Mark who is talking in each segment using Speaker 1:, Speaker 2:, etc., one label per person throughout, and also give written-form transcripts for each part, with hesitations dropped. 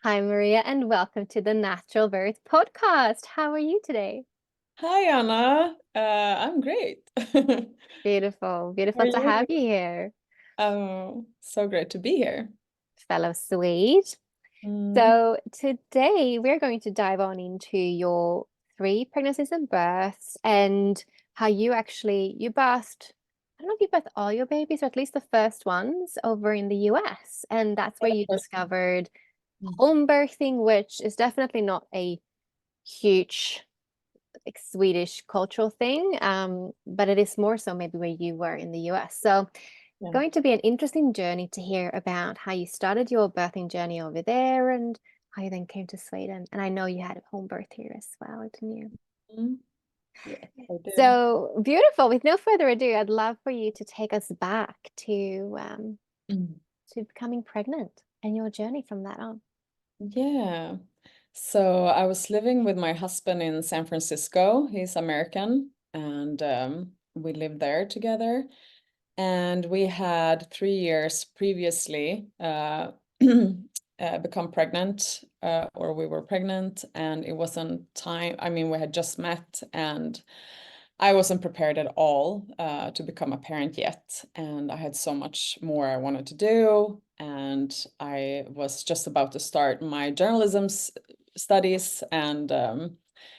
Speaker 1: Hi, Maria, and welcome to the Natural Birth Podcast. How are you today?
Speaker 2: Hi, Anna. I'm great. How
Speaker 1: Beautiful,
Speaker 2: are
Speaker 1: beautiful to have
Speaker 2: you?
Speaker 1: you here,
Speaker 2: Oh, so great to be here.
Speaker 1: fellow Swede.
Speaker 2: Mm,
Speaker 1: So, today we're going to dive on into your three pregnancies and births and how you birthed, I don't know if you birthed all your babies or at least the first ones over in the US. And that's where you discovered home birthing, which is definitely not a huge like Swedish cultural thing, but it is more so maybe where you were in the US. So it's
Speaker 2: yeah.
Speaker 1: going to be an interesting journey to hear about how you started your birthing journey over there and how you then came to Sweden. And I know you had a home birth here as well, didn't you?
Speaker 2: Mm, yes, I do.
Speaker 1: So beautiful. With no further ado, I'd love for you to take us back
Speaker 2: Mm.
Speaker 1: to becoming pregnant and your journey from that on.
Speaker 2: Yeah. So I was living with my husband in San Francisco. He's American, and we lived there together. And we had 3 years previously become pregnant, or we were pregnant, and it wasn't time. I mean, we had just met, and I wasn't prepared at all to become a parent yet. And I had so much more I wanted to do, and I was just about to start my journalism studies, and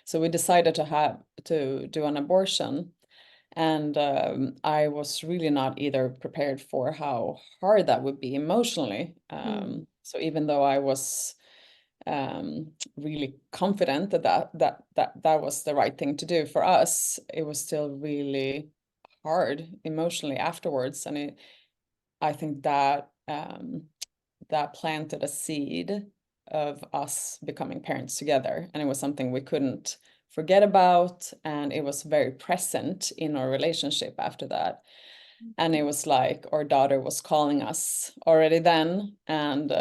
Speaker 2: so we decided to do an abortion. And I was really not either prepared for how hard that would be emotionally.
Speaker 1: Mm,
Speaker 2: So even though I was really confident that was the right thing to do for us, it was still really hard emotionally afterwards. And I think that planted a seed of us becoming parents together. And it was something we couldn't forget about. And it was very present in our relationship after that. And it was like our daughter was calling us already then. And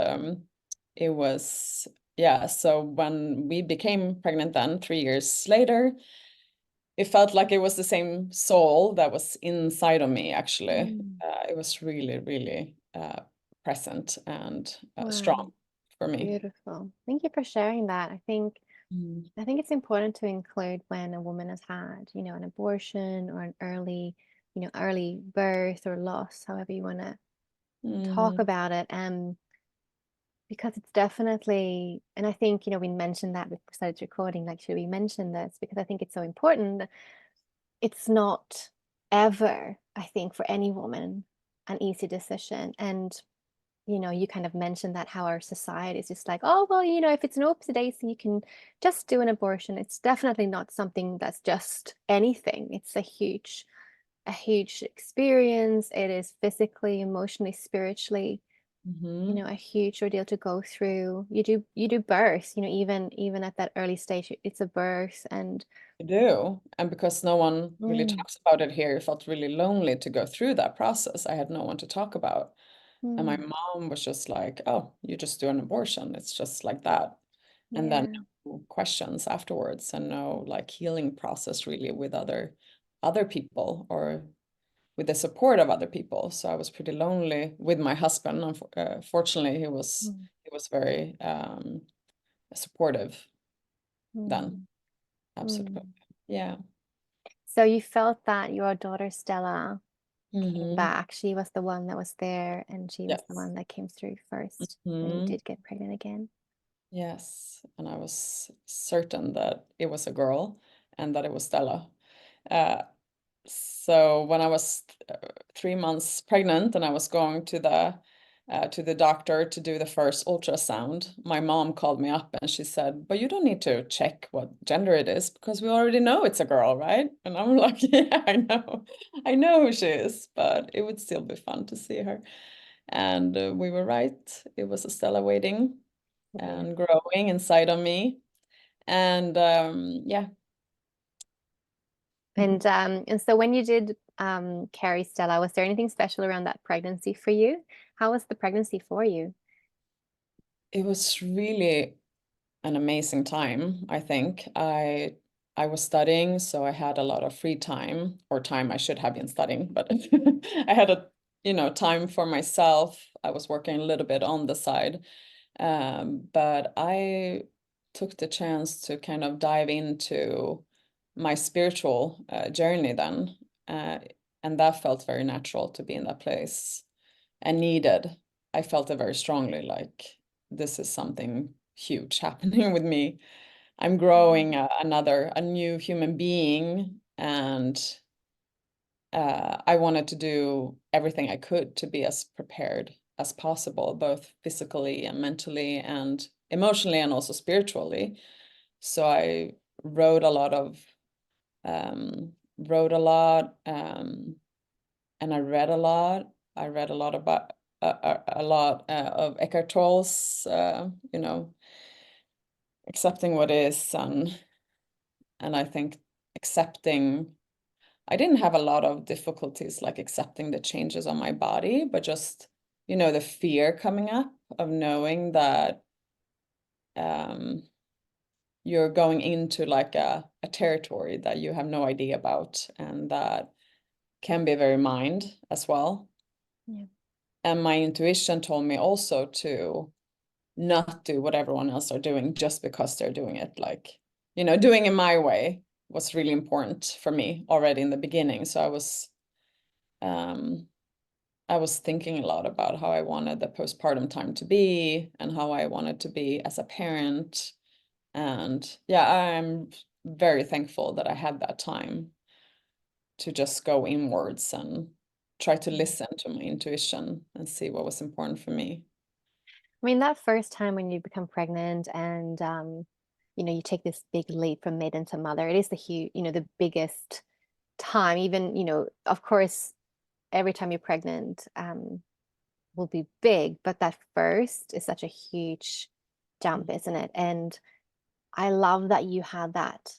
Speaker 2: it was, yeah. So when we became pregnant then, 3 years later, it felt like it was the same soul that was inside of me, actually.
Speaker 1: mm.
Speaker 2: It was really, really present and
Speaker 1: Wow,
Speaker 2: strong for me.
Speaker 1: beautiful. Thank you for sharing that.
Speaker 2: Mm.
Speaker 1: I think it's important to include when a woman has had, an abortion or an early birth or loss, however you want to talk
Speaker 2: Mhm.
Speaker 1: about it. Because it's definitely, and I think, we mentioned that before we started recording, like, should we mention this? Because I think it's so important. It's not ever, I think, for any woman, an easy decision. And you kind of mentioned that how our society is just like, oh, well, if it's an oopsie daisy, you can just do an abortion. It's definitely not something that's just anything. It's a huge experience. It is physically, emotionally, spiritually,
Speaker 2: Mhm.
Speaker 1: a huge ordeal to go through. You do birth, even at that early stage, it's a birth and
Speaker 2: I do. And because no one really
Speaker 1: mm,
Speaker 2: talks about it here, it felt really lonely to go through that process. I had no one to talk about. And my
Speaker 1: mm,
Speaker 2: mom was just like, oh, you just do an abortion. It's just like that. And then
Speaker 1: yeah,
Speaker 2: no questions afterwards and no like healing process really with other people or with the support of other people. So I was pretty lonely with my husband. Fortunately,
Speaker 1: mm,
Speaker 2: he was very supportive then.
Speaker 1: mm,
Speaker 2: Absolutely.
Speaker 1: mm.
Speaker 2: Yeah.
Speaker 1: So you felt that your daughter Stella came
Speaker 2: Hmm.
Speaker 1: back. She was the one that was there, and she was the
Speaker 2: Yes.
Speaker 1: one that came through first when you
Speaker 2: Hmm.
Speaker 1: did get pregnant again.
Speaker 2: Yes. And I was certain that it was a girl and that it was Stella. Uh, so when I was 3 months pregnant and I was going to the doctor to do the first ultrasound, my mom called me up and she said, "But you don't need to check what gender it is because we already know it's a girl, right?" And I'm like, "Yeah, I know who she is, but it would still be fun to see her." And we were right. It was Estella waiting and
Speaker 1: Beautiful.
Speaker 2: growing inside of me. And yeah.
Speaker 1: And so when you did carry Stella, was there anything special around that pregnancy for you? How was the pregnancy for you?
Speaker 2: It was really an amazing time, I think. I was studying, so I had a lot of free time, or time I should have been studying, but I had time for myself. I was working a little bit on the side, But I took the chance to kind of dive into my spiritual journey then. And that felt very natural to be in that place and needed. I felt it very strongly, like this is something huge happening with me. I'm growing a new human being, and I wanted to do everything I could to be as prepared as possible, both physically and mentally and emotionally and also spiritually. So I wrote a lot of wrote a lot, and I read a lot. I read a lot about a lot of Eckhart Tolle's, accepting what is, and I think accepting. I didn't have a lot of difficulties like accepting the changes on my body, but just, the fear coming up of knowing that um, you're going into like a territory that you have no idea about, and that can be very mind as well.
Speaker 1: Yeah.
Speaker 2: And my intuition told me also to not do what everyone else are doing just because they're doing it. Like, doing it my way was really important for me already in the beginning. So I was thinking a lot about how I wanted the postpartum time to be and how I wanted to be as a parent. And yeah, I'm very thankful that I had that time to just go inwards and try to listen to my intuition and see what was important for me.
Speaker 1: I mean, that first time when you become pregnant and you take this big leap from maiden to mother, it is the biggest time. Even, of course, every time you're pregnant, will be big, but that first is such a huge jump, isn't it? And I love that you had that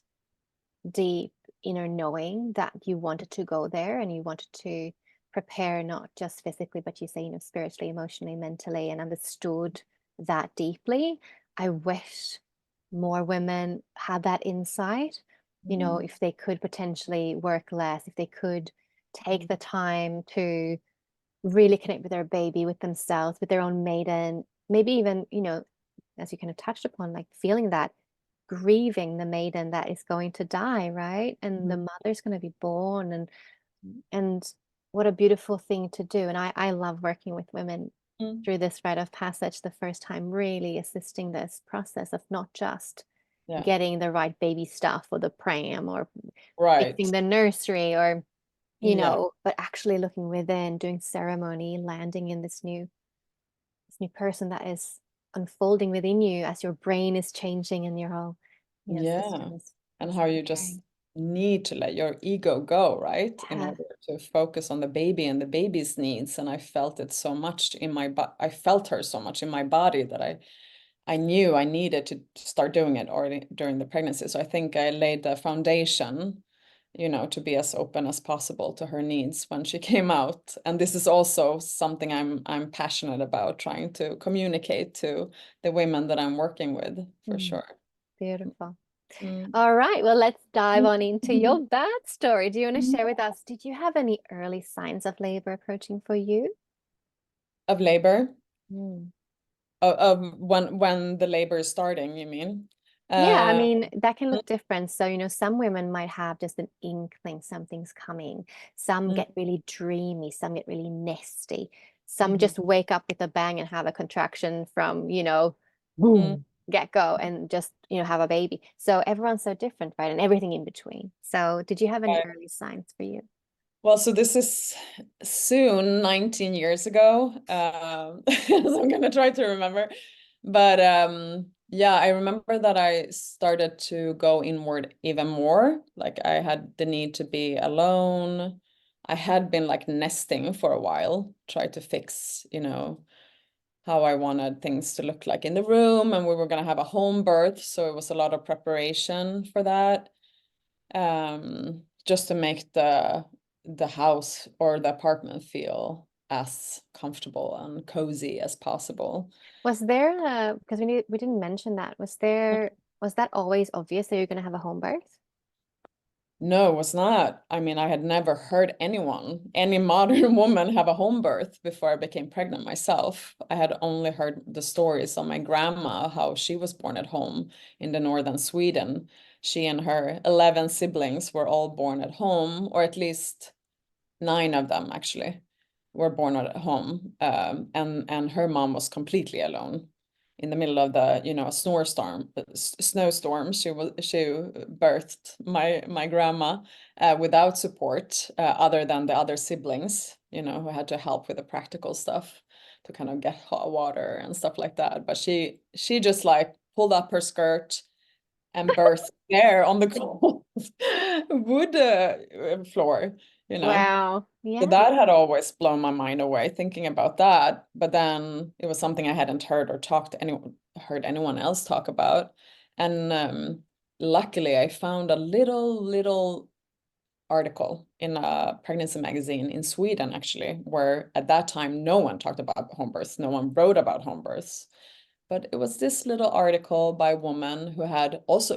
Speaker 1: deep inner knowing that you wanted to go there and you wanted to prepare not just physically, but you say, spiritually, emotionally, mentally, and understood that deeply. I wish more women had that insight,
Speaker 2: Mhm.
Speaker 1: if they could potentially work less, if they could take the time to really connect with their baby, with themselves, with their own maiden, maybe even, as you kind of touched upon, like feeling that grieving the maiden that is going to die, right? And the
Speaker 2: Mhm.
Speaker 1: mother's going to be born, and what a beautiful thing to do. And I love working with women
Speaker 2: Mhm.
Speaker 1: through this rite of passage the first time, really assisting this process of not just
Speaker 2: Yeah,
Speaker 1: getting the right baby stuff or the pram or
Speaker 2: right.
Speaker 1: fixing the nursery or
Speaker 2: Yeah,
Speaker 1: but actually looking within, doing ceremony, landing in this new person that is unfolding within you as your brain is changing and your whole,
Speaker 2: yeah.
Speaker 1: system
Speaker 2: And
Speaker 1: is
Speaker 2: how you just
Speaker 1: preparing.
Speaker 2: need to let your ego go, right? In
Speaker 1: Yeah.
Speaker 2: order to focus on the baby and the baby's needs. And I felt it so much in my I felt her so much in my body that I knew I needed to start doing it already during the pregnancy. So I think I laid the foundation, to be as open as possible to her needs when she came out. And this is also something I'm passionate about, trying to communicate to the women that I'm working with, for
Speaker 1: Mm,
Speaker 2: sure.
Speaker 1: beautiful.
Speaker 2: Mm.
Speaker 1: All right, well, let's dive on into
Speaker 2: Mhm.
Speaker 1: your backstory. Do you want to
Speaker 2: Mhm.
Speaker 1: share with us, did you have any early signs of labor approaching for you?
Speaker 2: Of labor,
Speaker 1: Mm.
Speaker 2: of when the labor is starting, you mean?
Speaker 1: Yeah, I
Speaker 2: Uh,
Speaker 1: mean, that can look different. So, some women might have just an inkling something's coming. Some
Speaker 2: mm,
Speaker 1: get really dreamy, some get really nesty. Some
Speaker 2: mhm,
Speaker 1: just wake up with a bang and have a contraction from,
Speaker 2: mm.
Speaker 1: boom, get go and just, have a baby. So everyone's so different, right? And everything in between. So, did you have any
Speaker 2: Right.
Speaker 1: early signs for you?
Speaker 2: Well, so this is soon 19 years ago. So I'm gonna try to remember. But yeah, I remember that I started to go inward even more. Like I had the need to be alone. I had been like nesting for a while, try to fix, how I wanted things to look like in the room, and we were gonna have a home birth, so it was a lot of preparation for that. Just to make the house or the apartment feel as comfortable and cozy as possible.
Speaker 1: Was there because we didn't mention that. Was that always obvious that you're going to have a home birth?
Speaker 2: No, it was not. I mean, I had never heard any modern woman have a home birth before I became pregnant myself. I had only heard the stories of my grandma, how she was born at home in the northern Sweden. She and her 11 siblings were all born at home, or at least 9 of them actually were born at home. And her mom was completely alone in the middle of the, snowstorm. She birthed my grandma without support, other than the other siblings, who had to help with the practical stuff to kind of get hot water and stuff like that. But she just like pulled up her skirt and birthed there on the cold wood floor, you know.
Speaker 1: Wow.
Speaker 2: So
Speaker 1: Yeah.
Speaker 2: that had always blown my mind away thinking about that. But then it was something I hadn't heard or heard anyone else talk about. And luckily I found a little article in a pregnancy magazine in Sweden, actually, where at that time no one talked about home births, no one wrote about home births. But it was this little article by a woman who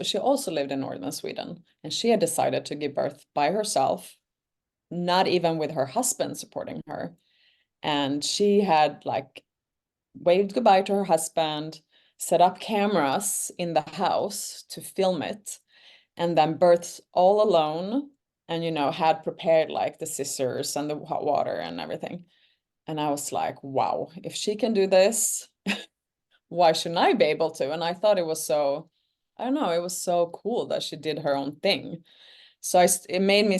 Speaker 2: she also lived in northern Sweden, and she had decided to give birth by herself, not even with her husband supporting her. And she had like waved goodbye to her husband, set up cameras in the house to film it, and then birthed all alone, and had prepared like the scissors and the hot water and everything. And I was like, wow, if she can do this, why shouldn't I be able to? And I thought it was so, I don't know, it was so cool that she did her own thing. So it made me,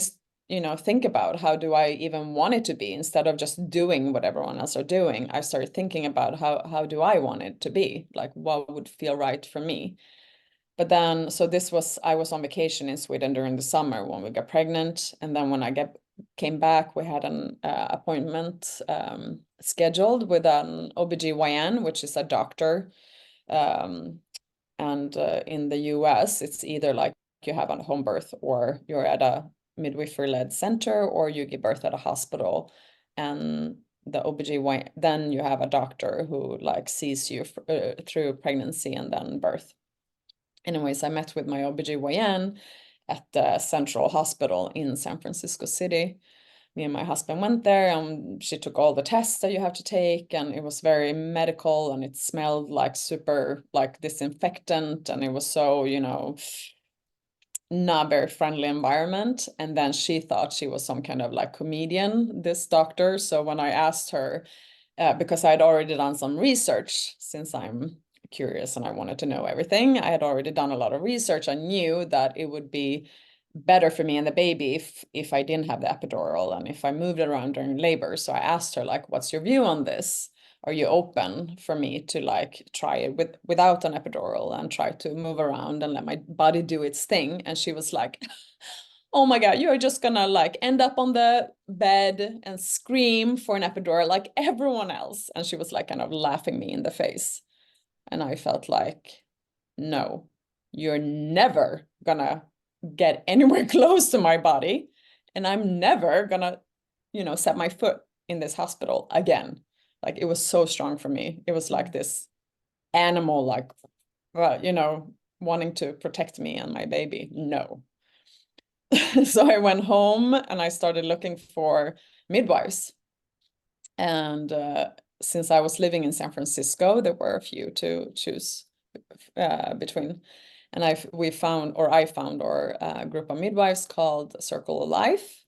Speaker 2: think about how do I even want it to be instead of just doing what everyone else are doing. I started thinking about how do I want it to be? Like what would feel right for me? But then, so I was on vacation in Sweden during the summer when we got pregnant. And then when came back, we had an appointment scheduled with an OBGYN, which is a doctor. Um, and in the US, it's either like you have a home birth or you're at a midwifery-led center or you give birth at a hospital. And the OBGYN, then you have a doctor who like sees you through pregnancy and then birth. Anyways, I met with my OBGYN at the Central Hospital in San Francisco City. Me and my husband went there and she took all the tests that you have to take, and it was very medical and it smelled like super like disinfectant, and it was so, not very friendly environment. And then she thought she was some kind of like comedian, this doctor. So when I asked her, because I'd already done some research, since I'm curious and I wanted to know everything, I had already done a lot of research. I knew that it would be better for me and the baby if I didn't have the epidural and if I moved around during labor. So I asked her, like, what's your view on this? Are you open for me to like try it without an epidural and try to move around and let my body do its thing? And she was like, oh my God, you're just gonna like end up on the bed and scream for an epidural like everyone else. And she was like kind of laughing me in the face. And I felt like, no, you're never gonna get anywhere close to my body. And I'm never gonna, set my foot in this hospital again. Like it was so strong for me. It was like this animal, like, wanting to protect me and my baby. No. So I went home and I started looking for midwives. And since I was living in San Francisco, there were a few to choose between. And I found a group of midwives called Circle of Life.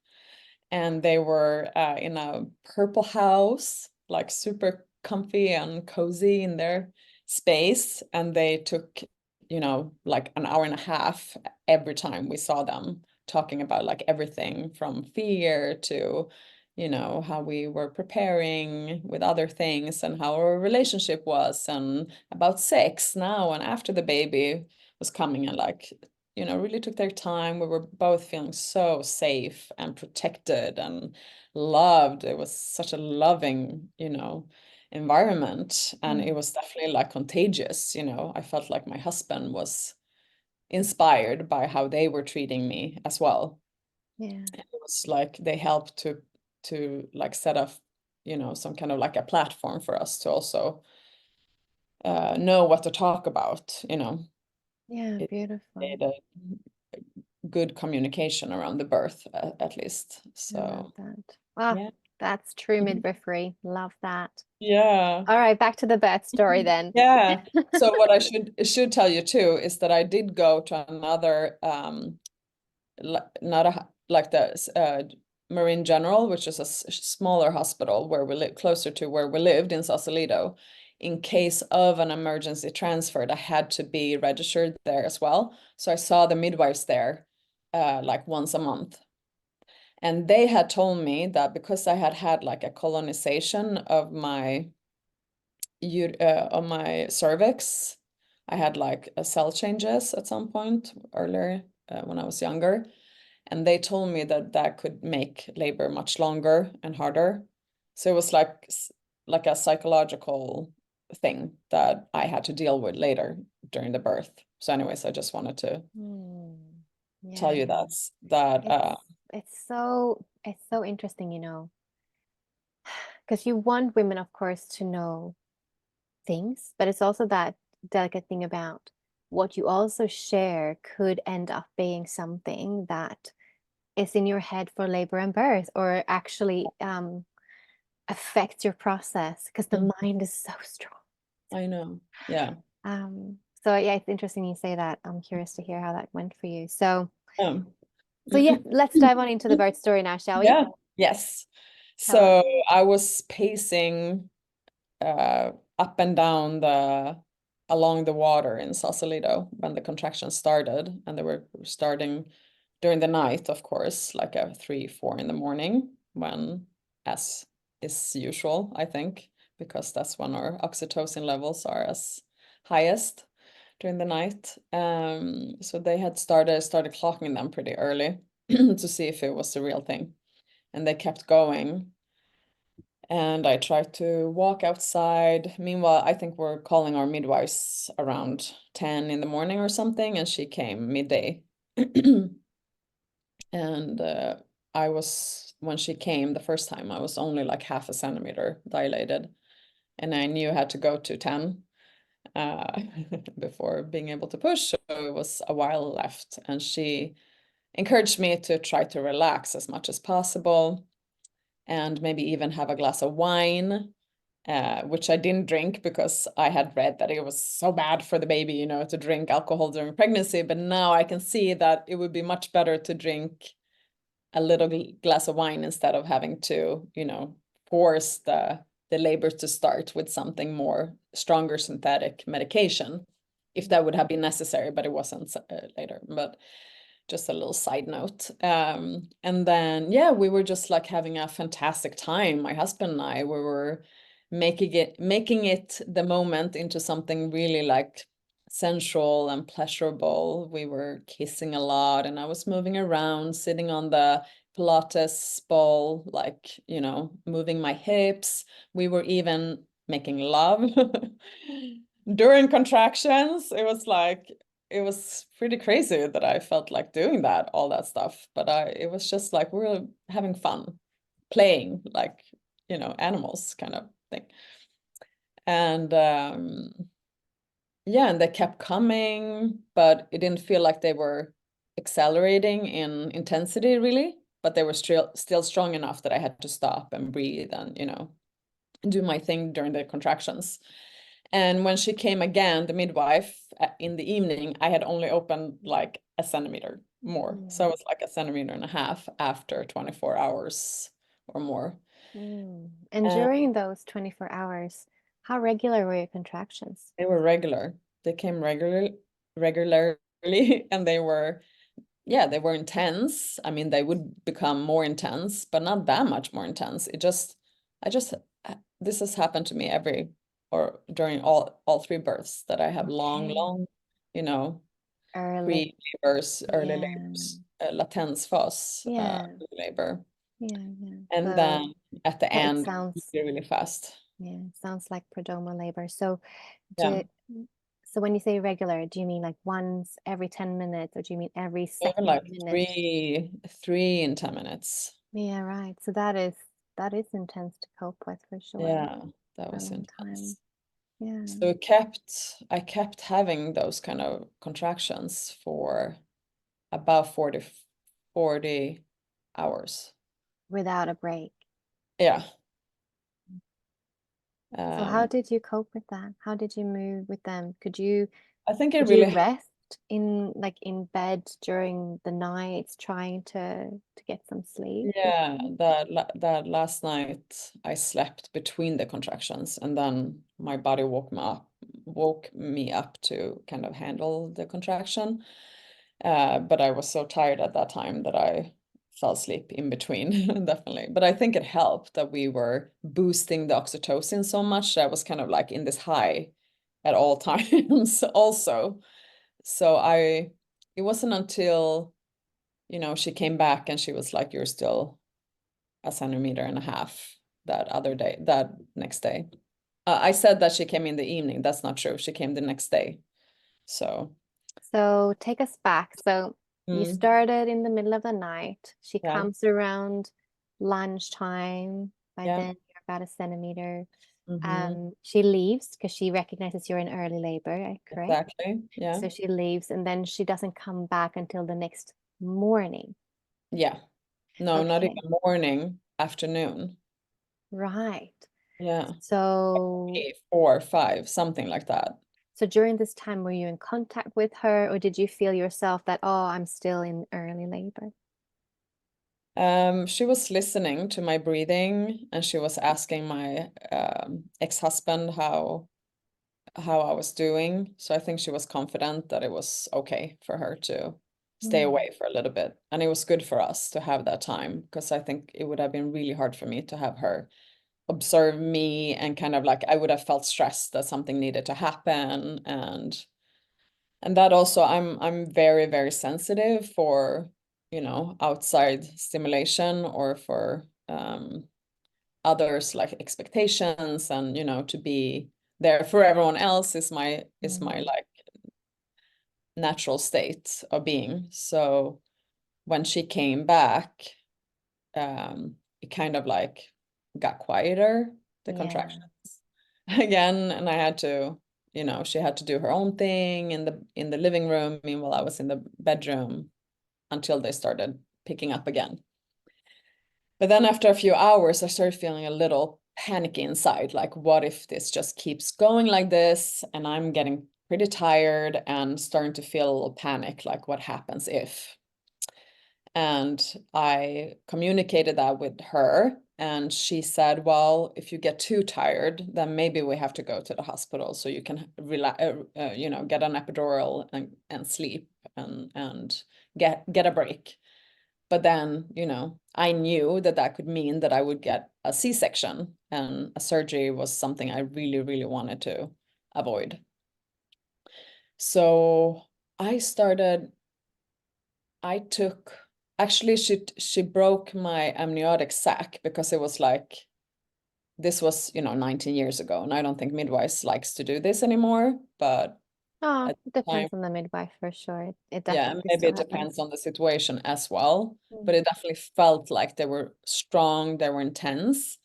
Speaker 2: And they were in a purple house, like super comfy and cozy in their space. And they took, like an hour and a half every time we saw them, talking about like everything from fear to, how we were preparing with other things and how our relationship was and about sex now and after the baby was coming, and like, really took their time. We were both feeling so safe and protected and loved. It was such a loving, environment. And it was definitely like contagious, I felt like my husband was inspired by how they were treating me as well.
Speaker 1: Yeah.
Speaker 2: It was like they helped to like set up, some kind of like a platform for us to also know what to talk about,
Speaker 1: Yeah,
Speaker 2: it
Speaker 1: beautiful.
Speaker 2: made a good communication around the birth, at least.
Speaker 1: I love
Speaker 2: So
Speaker 1: that. Ah,
Speaker 2: yeah.
Speaker 1: that's true midwifery. Love that.
Speaker 2: Yeah.
Speaker 1: All right, back to the birth story then.
Speaker 2: Yeah. So what I should tell you too is that I did go to another not a like the Marine General, which is a smaller hospital where we live, closer to where we lived in Sausalito. In case of an emergency transfer, I had to be registered there as well. So I saw the midwives there like once a month. And they had told me that because I had had like a colonization of my cervix, I had like a cell changes at some point earlier when I was younger. And they told me that that could make labor much longer and harder. So it was like a psychological thing that I had to deal with later during the birth. So anyways, I just wanted to tell
Speaker 1: Yeah,
Speaker 2: you
Speaker 1: yeah.
Speaker 2: that
Speaker 1: It's so interesting, you know, because you want women, of course, to know things, but it's also that delicate thing about what you also share could end up being something that is in your head for labor and birth, or actually affects your process because the mind is so strong.
Speaker 2: I know. Yeah.
Speaker 1: So yeah, it's interesting you say that. I'm curious to hear how that went for you. So
Speaker 2: Um,
Speaker 1: yeah, let's dive on into the birth story now, shall we?
Speaker 2: yeah. Yes.
Speaker 1: Tell us.
Speaker 2: So I was pacing up and down along the water in Sausalito when the contractions started, and they were starting during the night, of course, like at 3, 4 in the morning, when, as is usual, I think, because that's when our oxytocin levels are as highest during the night. So they had started clocking them pretty early to see if it was the real thing, and they kept going. And I tried to walk outside. Meanwhile, I think we're calling our midwives around 10 in the morning or something, and she came midday. And when she came the first time, I was only like half a centimeter dilated, and I knew I had to go to 10 before being able to push. So it was a while left, and she encouraged me to try to relax as much as possible and maybe even have a glass of wine, which I didn't drink because I had read that it was so bad for the baby, you know, to drink alcohol during pregnancy. But now I can see that it would be much better to drink a little glass of wine instead of having to, you know, force the labor to start with something more stronger synthetic medication, if that would have been necessary, but it wasn't later. But just a little side note. And then, yeah, we were just like having a fantastic time. My husband and I, we were making it the moment into something really like sensual and pleasurable. We were kissing a lot, and I was moving around, sitting on the Pilates ball, like, you know, moving my hips. We were even making love during contractions. It was pretty crazy that I felt like doing that, all that stuff. But it was just like we were having fun, playing like, you know, animals kind of thing. And yeah, and they kept coming, but it didn't feel like they were accelerating in intensity really, but they were still strong enough that I had to stop and breathe and, you know, do my thing during the contractions. And when she came again, the midwife, in the evening, I had only opened like a centimeter more. So it was like a centimeter and a half after 24 hours or more.
Speaker 1: And
Speaker 2: And
Speaker 1: during those 24 hours, how regular were your contractions?
Speaker 2: they were regular. They came regularly, and they were intense. I mean, they would become more intense, but not that much more intense. This has happened to me during all 3 births, that I have
Speaker 1: Okay.
Speaker 2: long, you know,
Speaker 1: Early.
Speaker 2: pre-labors, early
Speaker 1: Yeah.
Speaker 2: labors, latensfas,
Speaker 1: Yeah.
Speaker 2: labor.
Speaker 1: Yeah. Yeah.
Speaker 2: And
Speaker 1: So
Speaker 2: then at the
Speaker 1: it
Speaker 2: end,
Speaker 1: sounds,
Speaker 2: really, really fast.
Speaker 1: yeah, sounds like prodromal labor. So
Speaker 2: Yeah,
Speaker 1: do so when you say regular, do you mean like once every 10 minutes, or do you mean every
Speaker 2: even
Speaker 1: second
Speaker 2: like
Speaker 1: minute?
Speaker 2: three in 10 minutes.
Speaker 1: Yeah, right. So that is intense to cope with for sure
Speaker 2: Yeah, that
Speaker 1: for a
Speaker 2: was
Speaker 1: long time.
Speaker 2: intense.
Speaker 1: Yeah.
Speaker 2: So I kept having those kind of contractions for about 40 hours.
Speaker 1: Without a break.
Speaker 2: Yeah.
Speaker 1: So how did you cope with that? How did you move with them?
Speaker 2: I think it
Speaker 1: Could you
Speaker 2: really,
Speaker 1: rest in bed during the nights trying to get some sleep with
Speaker 2: yeah,
Speaker 1: them?
Speaker 2: that last night I slept between the contractions, and then my body woke me up to kind of handle the contraction. But I was so tired at that time that I fell asleep in between, definitely. But I think it helped that we were boosting the oxytocin so much that I was kind of like in this high at all times also. So it wasn't until, she came back and she was like, "You're still 1.5 centimeters that next day." I said that she came in the evening. That's not true. She came the next day. So,
Speaker 1: So take us back. So you
Speaker 2: mm,
Speaker 1: started in the middle of the night. She
Speaker 2: yeah,
Speaker 1: comes around lunchtime. By
Speaker 2: yeah,
Speaker 1: then you're about a centimeter.
Speaker 2: mm-hmm,
Speaker 1: She leaves because she recognizes you're in early labor, correct?
Speaker 2: exactly. Yeah,
Speaker 1: So she leaves and then she doesn't come back until the next morning.
Speaker 2: yeah. No, not
Speaker 1: Okay,
Speaker 2: even morning, afternoon.
Speaker 1: right.
Speaker 2: Yeah,
Speaker 1: So
Speaker 2: 4, 5, something like that.
Speaker 1: so during this time, were you in contact with her, or did you feel yourself that, oh, I'm still in early labor?
Speaker 2: She was listening to my breathing, and she was asking my ex-husband how I was doing. So I think she was confident that it was okay for her to stay
Speaker 1: Hmm.
Speaker 2: away for a little bit. And it was good for us to have that time, because I think it would have been really hard for me to have her observe me, and kind of like I would have felt stressed that something needed to happen. And that also, I'm very, very sensitive for, outside stimulation, or for others like expectations, and to be there for everyone else is my
Speaker 1: Hmm.
Speaker 2: like natural state of being. So when she came back, it kind of like got quieter, the
Speaker 1: Yeah.
Speaker 2: contractions again, and I had to, she had to do her own thing in the living room, meanwhile I was in the bedroom, until they started picking up again. But then after a few hours, I started feeling a little panicky inside. Like, what if this just keeps going like this? And I'm getting pretty tired and starting to feel a little panic. Like, what happens if? And I communicated that with her. And she said, well, if you get too tired, then maybe we have to go to the hospital so you can get an epidural and sleep and get a break. But then, I knew that that could mean that I would get a C-section, and a surgery was something I really, really wanted to avoid. So I started, I took, actually, she broke my amniotic sac, because it was like, this was, 19 years ago, and I don't think midwives likes to do this anymore, but
Speaker 1: Oh,
Speaker 2: at
Speaker 1: it
Speaker 2: the time,
Speaker 1: depends on the midwife for sure. It
Speaker 2: yeah,
Speaker 1: definitely
Speaker 2: maybe
Speaker 1: still
Speaker 2: it
Speaker 1: happens.
Speaker 2: depends on the situation as well, but
Speaker 1: Mm.
Speaker 2: it definitely felt like they were strong, they were intense,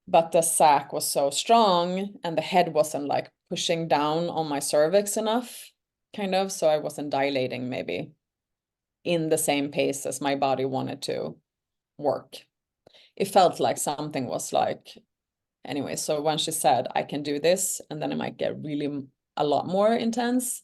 Speaker 2: but the sac was so strong, and the head wasn't like pushing down on my cervix enough, kind of, so I wasn't dilating maybe in the same pace as my body wanted to work. It felt like something was like, anyway, so when she said, I can do this, and then it might get really a lot more intense,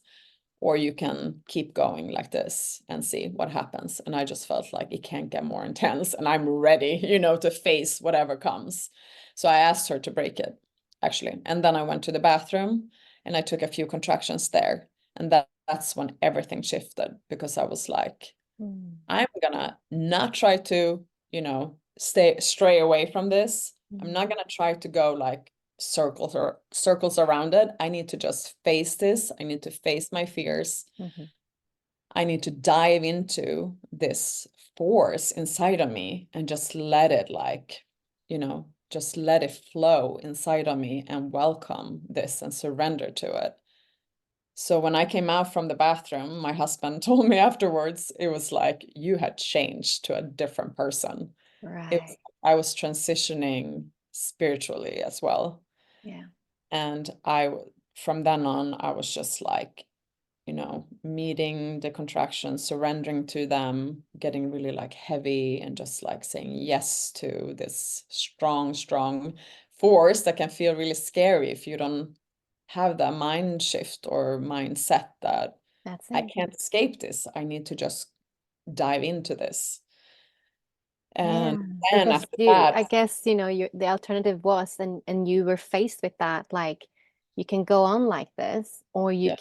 Speaker 2: or you can keep going like this and see what happens. And I just felt like it can't get more intense, and I'm ready, to face whatever comes. So I asked her to break it, actually. And then I went to the bathroom and I took a few contractions there. And that's when everything shifted, because I was like,
Speaker 1: Mm.
Speaker 2: I'm gonna not try to, stray away from this. I'm
Speaker 1: Mm.
Speaker 2: not gonna try to go like circles around it. I need to just face this. I need to face my fears.
Speaker 1: Mhm.
Speaker 2: I need to dive into this force inside of me and just let it just let it flow inside of me and welcome this and surrender to it. So when I came out from the bathroom, my husband told me afterwards, it was like you had changed to a different person.
Speaker 1: Right.
Speaker 2: I was transitioning spiritually as well.
Speaker 1: Yeah.
Speaker 2: And from then on, I was just like, meeting the contractions, surrendering to them, getting really like heavy, and just like saying yes to this strong, strong force that can feel really scary if you don't have that mind shift or mindset that
Speaker 1: That's
Speaker 2: I
Speaker 1: it.
Speaker 2: can't escape this. I need to just dive into this.
Speaker 1: Yeah,
Speaker 2: And then
Speaker 1: because
Speaker 2: after
Speaker 1: you,
Speaker 2: that,
Speaker 1: I guess, the alternative was, and you were faced with that, like you can go on like this,
Speaker 2: yeah,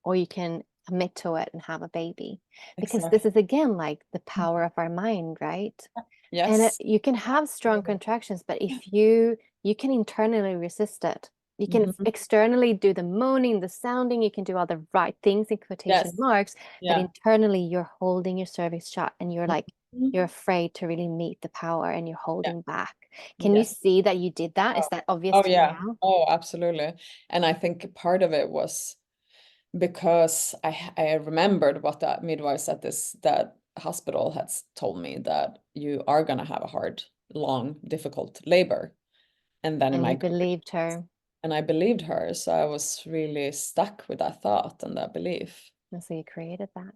Speaker 1: or you can commit to it and have a baby. Because this
Speaker 2: exactly.
Speaker 1: is again like the power of our mind, right? And
Speaker 2: Yes.
Speaker 1: you can have strong contractions, but if you can internally resist it. You can
Speaker 2: Mhm.
Speaker 1: externally do the moaning, the sounding, you can do all the right things in quotation
Speaker 2: Yes.
Speaker 1: marks, but
Speaker 2: Yeah.
Speaker 1: internally you're holding your cervix shut and you're
Speaker 2: Mhm.
Speaker 1: afraid to really meet the power and you're
Speaker 2: Yeah.
Speaker 1: holding back. Can you
Speaker 2: Yes.
Speaker 1: see that you did that? Is
Speaker 2: Oh,
Speaker 1: that obvious
Speaker 2: oh
Speaker 1: to you
Speaker 2: yeah.
Speaker 1: now?
Speaker 2: Oh, absolutely. And I think part of it was because I remembered what that midwives at that hospital had told me, that you are gonna have a hard, long, difficult labor. And then in
Speaker 1: And
Speaker 2: my
Speaker 1: you
Speaker 2: gut,
Speaker 1: believed her,
Speaker 2: and I believed her, so I was really stuck with that thought and that belief.
Speaker 1: and so you created that.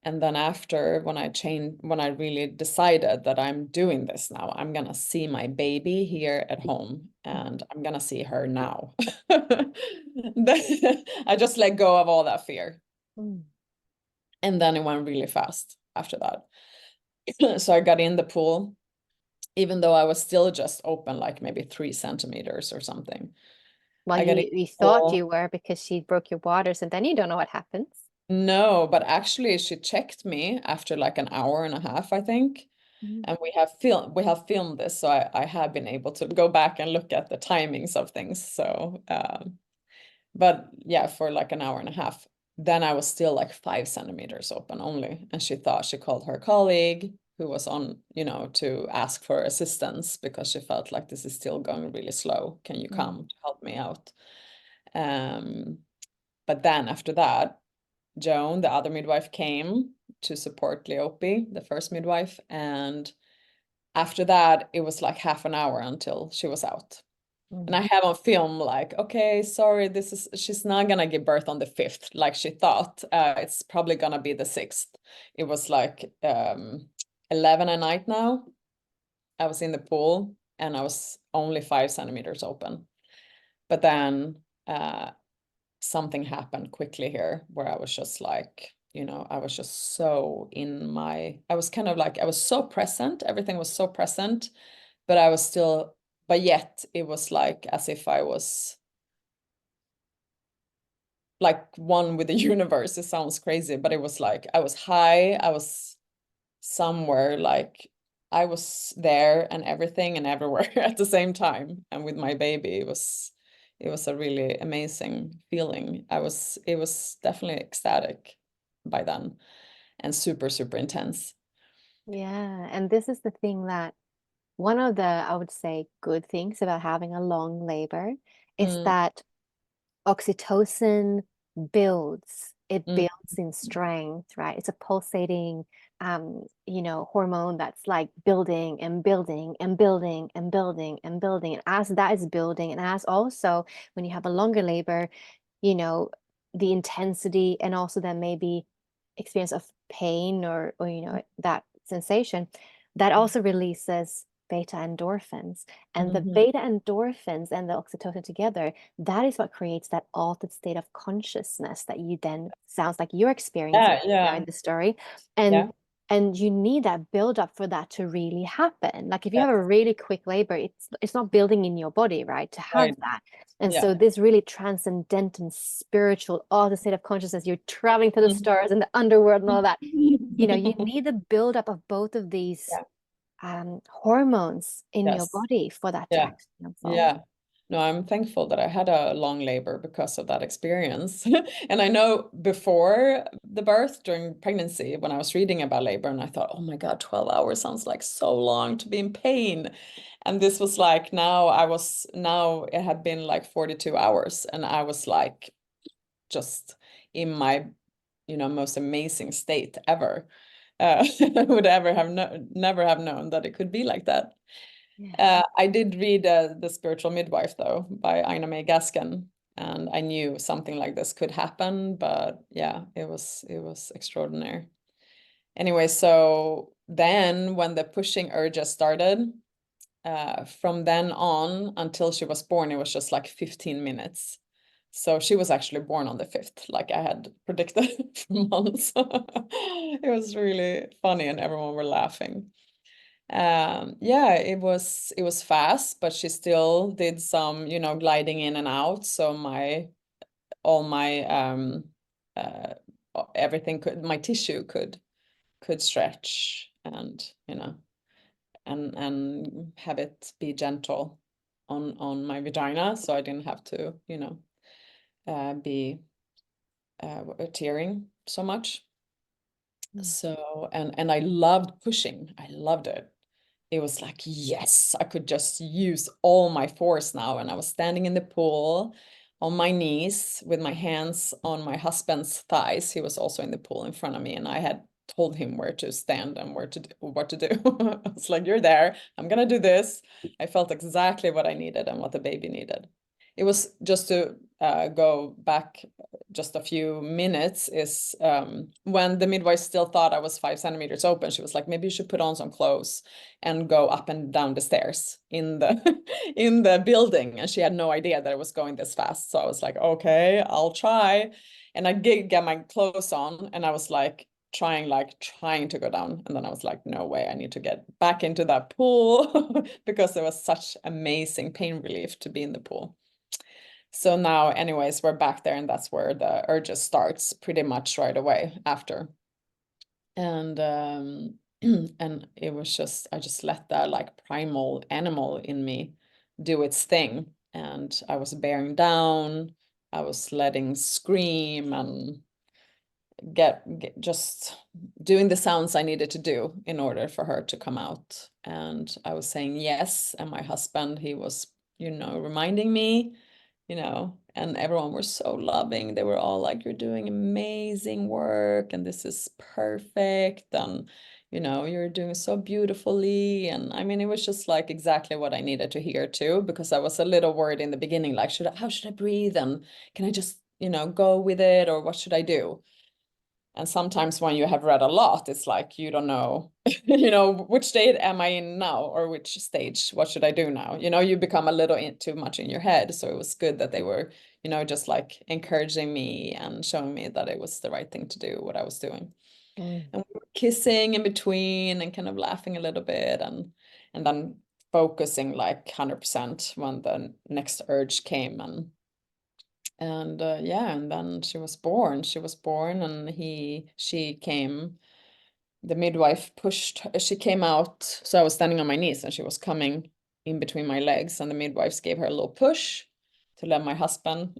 Speaker 2: And then after, when I really decided that I'm doing this now, I'm gonna see my baby here at home, and I'm gonna see her now. I just let go of all that fear.
Speaker 1: Mm.
Speaker 2: And then it went really fast after that. So I got in the pool, even though I was still just open like maybe 3 centimeters or something.
Speaker 1: Well,
Speaker 2: I got in
Speaker 1: you
Speaker 2: the
Speaker 1: thought
Speaker 2: pool.
Speaker 1: you were because she broke your waters, and then you don't know what happens.
Speaker 2: No, but actually she checked me after like an hour and a half, I think.
Speaker 1: Mm.
Speaker 2: And we have filmed this, so I have been able to go back and look at the timings of things. So but yeah, for like an hour and a half. Then I was still like 5 centimeters open only. And she thought, she called her colleague who was on, to ask for assistance, because she felt like this is still going really slow. Can you
Speaker 1: Mm.
Speaker 2: come to help me out? Um, but then after that, Joan, the other midwife, came to support Leopi, the first midwife. And after that, it was like half an hour until she was out. And I
Speaker 1: Mm.
Speaker 2: have on film like, okay, sorry, she's not gonna give birth on the 5th like she thought. It's probably gonna be the 6th. It was like 11 at night now. I was in the pool and I was only 5 centimeters open. But then something happened quickly here where I was just like, I was just so I was kind of like, I was so present. Everything was so present, but I was still, but yet it was like as if I was like one with the universe. It sounds crazy, but it was like I was high, I was somewhere, like I was there and everything and everywhere at the same time. And with my baby, it was a really amazing feeling. It was definitely ecstatic by then, and super, super intense.
Speaker 1: Yeah, and this is the thing that one of the, I would say, good things about having a long labor is
Speaker 2: Mm,
Speaker 1: that oxytocin builds. It
Speaker 2: mm,
Speaker 1: builds in strength, right? It's a pulsating, hormone that's like building and building and building and building and building. And as that is building, and as also when you have a longer labor, you know, the intensity and also then maybe experience of pain or that sensation, that
Speaker 2: mm,
Speaker 1: also releases beta endorphins. And the
Speaker 2: mhm.
Speaker 1: beta endorphins and the oxytocin together, that is what creates that altered state of consciousness that you then sounds like you're experiencing
Speaker 2: Yeah,
Speaker 1: right now in
Speaker 2: yeah,
Speaker 1: the story. And
Speaker 2: yeah,
Speaker 1: and you need that build up for that to really happen. Like if you have
Speaker 2: yes,
Speaker 1: a really quick labor, it's not building in your body, right? To have
Speaker 2: right,
Speaker 1: that. And
Speaker 2: yeah.
Speaker 1: so this really transcendent and spiritual, all the state of consciousness, you're traveling to the
Speaker 2: Mhm.
Speaker 1: stars and the underworld and all that. You need the buildup of both of these
Speaker 2: Yeah,
Speaker 1: hormones in your
Speaker 2: yes,
Speaker 1: body for that to
Speaker 2: yeah,
Speaker 1: actually unfold.
Speaker 2: yeah. No, I'm thankful that I had a long labor because of that experience. And I know before the birth, during pregnancy, when I was reading about labor, and I thought, oh my God, 12 hours sounds like so long to be in pain. And this was like, now it had been like 42 hours, and I was like just in my, most amazing state ever. Would ever have never have known that it could be like that.
Speaker 1: Yeah.
Speaker 2: I did read The Spiritual Midwife, though, by Ina May Gaskin. And I knew something like this could happen, but yeah, it was extraordinary. Anyway, so then when the pushing urges started, from then on until she was born, it was just like 15 minutes. So she was actually born on the 5th, like I had predicted for months. It was really funny and everyone were laughing. Yeah, it was fast, but she still did some, gliding in and out. So all my uh everything my tissue could stretch, and and have it be gentle on my vagina, so I didn't have to be tearing so much. So and I loved pushing. I loved it. It was like, yes, I could just use all my force now. And I was standing in the pool on my knees with my hands on my husband's thighs. He was also in the pool in front of me, and I had told him where to stand and what to do. I was like, you're there. I'm gonna do this. I felt exactly what I needed and what the baby needed. It was just to go back just a few minutes, is when the midwife still thought I was 5 centimeters open. She was like, maybe you should put on some clothes and go up and down the stairs in the in the building. And she had no idea that it was going this fast. So I was like, okay, I'll try. And I get my clothes on, and I was like trying to go down. And then I was like, no way, I need to get back into that pool because there was such amazing pain relief to be in the pool. So now, anyways, we're back there, and that's where the urges starts pretty much right away after. And and it was just, I just let that like primal animal in me do its thing. And I was bearing down, I was letting scream and get just doing the sounds I needed to do in order for her to come out. And I was saying yes, and my husband, he was, reminding me, and everyone was so loving. They were all like, you're doing amazing work and this is perfect, and you're doing so beautifully. And I mean, it was just like exactly what I needed to hear too, because I was a little worried in the beginning, like, how should I breathe, and can I just go with it, or what should I do? And sometimes when you have read a lot, it's like you don't know, which state am I in now, or which stage, what should I do now? You become a little too much in your head. So it was good that they were, just like encouraging me and showing me that it was the right thing to do, what I was doing. And we were kissing in between and kind of laughing a little bit, and then focusing like 100% when the next urge came. And yeah, and then she was born. And she came, the midwife pushed, she came out. So I was standing on my knees and she was coming in between my legs, and the midwives gave her a little push to let my husband,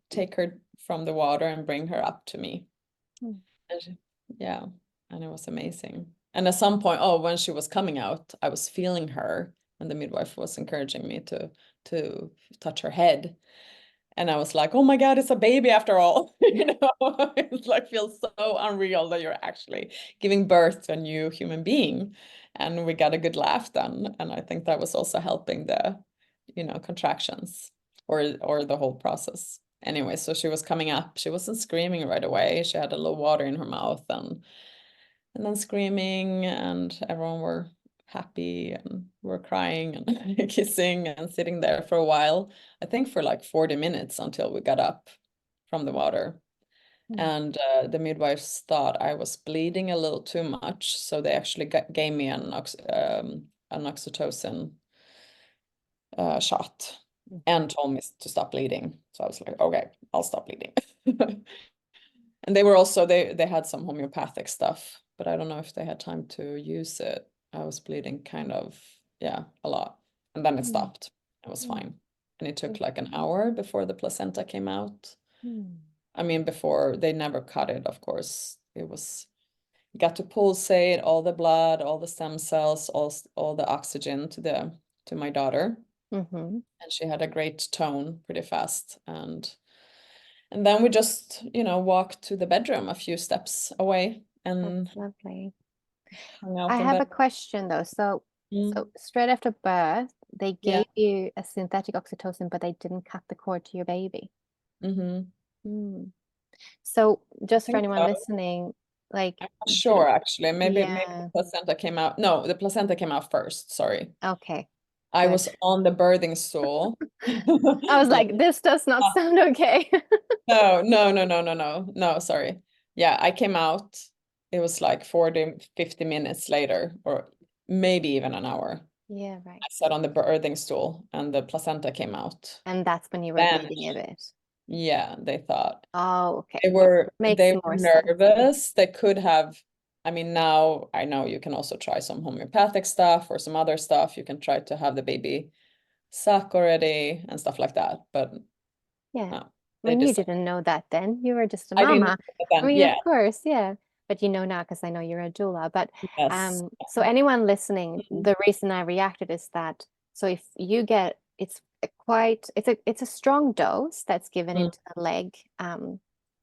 Speaker 2: take her from the water and bring her up to me. And yeah, and it was amazing. And at some point, when she was coming out, I was feeling her, and the midwife was encouraging me to touch her head. And I was like, oh my God, it's a baby after all. It's like, feels so unreal that you're actually giving birth to a new human being. And we got a good laugh then. And I think that was also helping the, contractions or the whole process. Anyway, so she was coming up. She wasn't screaming right away. She had a little water in her mouth and then screaming, and everyone were happy and were crying and kissing and sitting there for a while. I think for like 40 minutes until we got up from the water. And the midwives thought I was bleeding a little too much, so they actually gave me an oxytocin shot and told me to stop bleeding. So I was like, okay, I'll stop bleeding. And they were also, they had some homeopathic stuff, but I don't know if they had time to use it. I was bleeding kind of, yeah, a lot. And then it stopped. It was fine. And it took like an hour before the placenta came out. I mean, before, they never cut it, of course. It was, got to pulsate all the blood, all the stem cells, all the oxygen to my daughter. And she had a great tone pretty fast. And then we just, walked to the bedroom a few steps away and
Speaker 1: That's lovely.
Speaker 2: hung out
Speaker 1: I
Speaker 2: in
Speaker 1: have
Speaker 2: bed.
Speaker 1: a question though. So straight after birth, they
Speaker 2: Yeah.
Speaker 1: gave you a synthetic oxytocin, but they didn't cut the cord to your baby. Mm. So just for
Speaker 2: think
Speaker 1: anyone
Speaker 2: so.
Speaker 1: listening, like,
Speaker 2: I'm not sure actually. Maybe the
Speaker 1: yeah,
Speaker 2: placenta came out. No, the placenta came out first. Sorry.
Speaker 1: okay,
Speaker 2: I
Speaker 1: good.
Speaker 2: was on the birthing stool.
Speaker 1: I was
Speaker 2: Yeah.
Speaker 1: like, this does not sound okay.
Speaker 2: No, no, no, no, no, no, no, sorry. Yeah, I came out. It was like 40, 50 minutes later, or maybe even an hour.
Speaker 1: Yeah, right.
Speaker 2: I sat on the birthing stool and the placenta came out.
Speaker 1: And that's when you were
Speaker 2: Then,
Speaker 1: bleeding a bit.
Speaker 2: yeah, they thought
Speaker 1: Oh, okay.
Speaker 2: they
Speaker 1: Yeah,
Speaker 2: were
Speaker 1: makes
Speaker 2: they were
Speaker 1: more sense.
Speaker 2: nervous. They could have, I mean, now I know you can also try some homeopathic stuff or some other stuff. You can try to have the baby suck already and stuff like that. But
Speaker 1: Yeah.
Speaker 2: no,
Speaker 1: I
Speaker 2: they
Speaker 1: mean, you
Speaker 2: decided.
Speaker 1: didn't know that then. You were just a
Speaker 2: I didn't know
Speaker 1: mama.
Speaker 2: that
Speaker 1: I
Speaker 2: then.
Speaker 1: mean,
Speaker 2: Yeah,
Speaker 1: of course, yeah. But you know now because I know you're a doula. But
Speaker 2: yes.
Speaker 1: so anyone listening,
Speaker 2: Mhm.
Speaker 1: the reason I reacted is that so if you get it's a quite it's a strong dose that's given
Speaker 2: Mm,
Speaker 1: into the leg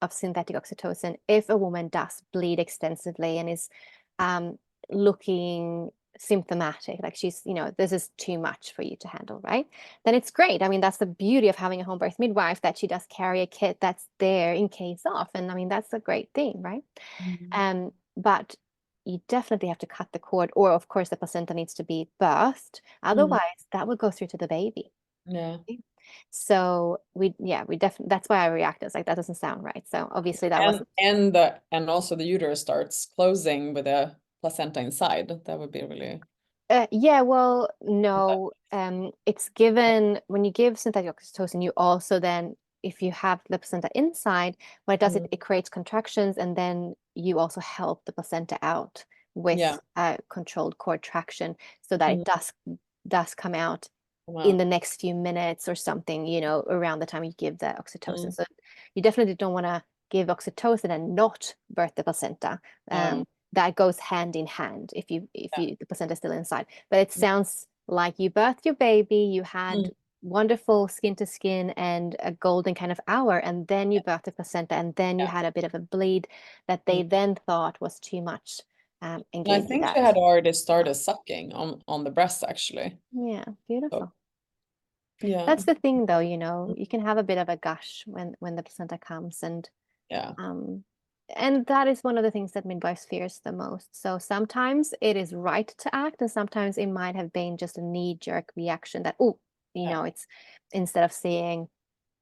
Speaker 1: of synthetic oxytocin if a woman does bleed extensively and is um looking symptomatic, like she's, this is too much for you to handle, right? Then it's great. I mean, that's the beauty of having a home birth midwife, that she does carry a kit that's there in case of. And I mean, that's a great thing, right?
Speaker 2: mhm.
Speaker 1: But you definitely have to cut the cord, or of course, the placenta needs to be birthed.
Speaker 2: Mhm.
Speaker 1: Otherwise, that will go through to the baby.
Speaker 2: Yeah.
Speaker 1: So we definitely, that's why I reacted. It's like, that doesn't sound right. So obviously that wasn't.
Speaker 2: And also the uterus starts closing with a placenta inside. That would be really
Speaker 1: Yeah, well, no. It's given when you give synthetic oxytocin, you also then, if you have the placenta inside, what it does,
Speaker 2: mm,
Speaker 1: it creates contractions, and then you also help the placenta out
Speaker 2: yeah.
Speaker 1: with controlled cord traction, so that
Speaker 2: Mm,
Speaker 1: it does come out
Speaker 2: come
Speaker 1: in
Speaker 2: out.
Speaker 1: the next few minutes or something, around the time you give the oxytocin.
Speaker 2: Mm,
Speaker 1: So you definitely don't want to give oxytocin and not birth the placenta.
Speaker 2: no.
Speaker 1: That goes hand in hand if
Speaker 2: Yeah.
Speaker 1: the placenta is still inside. But it
Speaker 2: Mm,
Speaker 1: sounds like you birthed your baby, you
Speaker 2: mm,
Speaker 1: had wonderful skin to skin and a golden kind of hour, and then you birthed the placenta, and then you
Speaker 2: yeah.
Speaker 1: had a bit of a bleed that
Speaker 2: Mm.
Speaker 1: they then thought was too much, and
Speaker 2: And I
Speaker 1: gave you
Speaker 2: think she
Speaker 1: that.
Speaker 2: had already started sucking on the breast actually.
Speaker 1: Yeah,
Speaker 2: So
Speaker 1: beautiful.
Speaker 2: yeah.
Speaker 1: That's the thing, though,
Speaker 2: Mm,
Speaker 1: you can have a bit of a gush when the placenta comes,
Speaker 2: yeah.
Speaker 1: um, and that is one of the things that midwives fears the most. So sometimes it is right to act, and sometimes it might have been just a knee-jerk reaction that, oh,
Speaker 2: Yeah.
Speaker 1: it's instead of saying,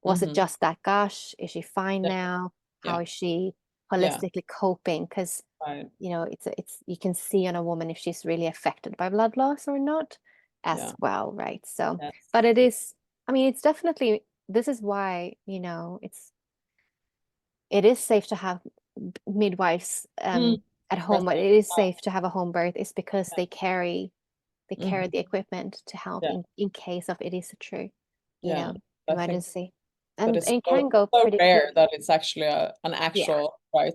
Speaker 1: was it
Speaker 2: Hmm.
Speaker 1: just that gush? Is she fine
Speaker 2: Yeah.
Speaker 1: now? How
Speaker 2: Yeah.
Speaker 1: is she
Speaker 2: Yeah.
Speaker 1: holistically coping? Because
Speaker 2: Right.
Speaker 1: it's you can see on a woman if she's really affected by blood loss or not as
Speaker 2: Yeah.
Speaker 1: well, right? So, but
Speaker 2: Yes.
Speaker 1: it is, I mean, it's definitely, this is why, it is safe to have midwives
Speaker 2: Mm.
Speaker 1: at home, but
Speaker 2: Breastfeeding.
Speaker 1: it is safe to have a home birth is because
Speaker 2: Yeah.
Speaker 1: they carry
Speaker 2: Hmm.
Speaker 1: the equipment to help
Speaker 2: Yeah.
Speaker 1: in case of it is a true,
Speaker 2: Yeah. I think
Speaker 1: emergency.
Speaker 2: that
Speaker 1: And
Speaker 2: is
Speaker 1: it
Speaker 2: so,
Speaker 1: can go
Speaker 2: so
Speaker 1: pretty
Speaker 2: rare
Speaker 1: quickly.
Speaker 2: that it's actually an
Speaker 1: Yeah.
Speaker 2: actual right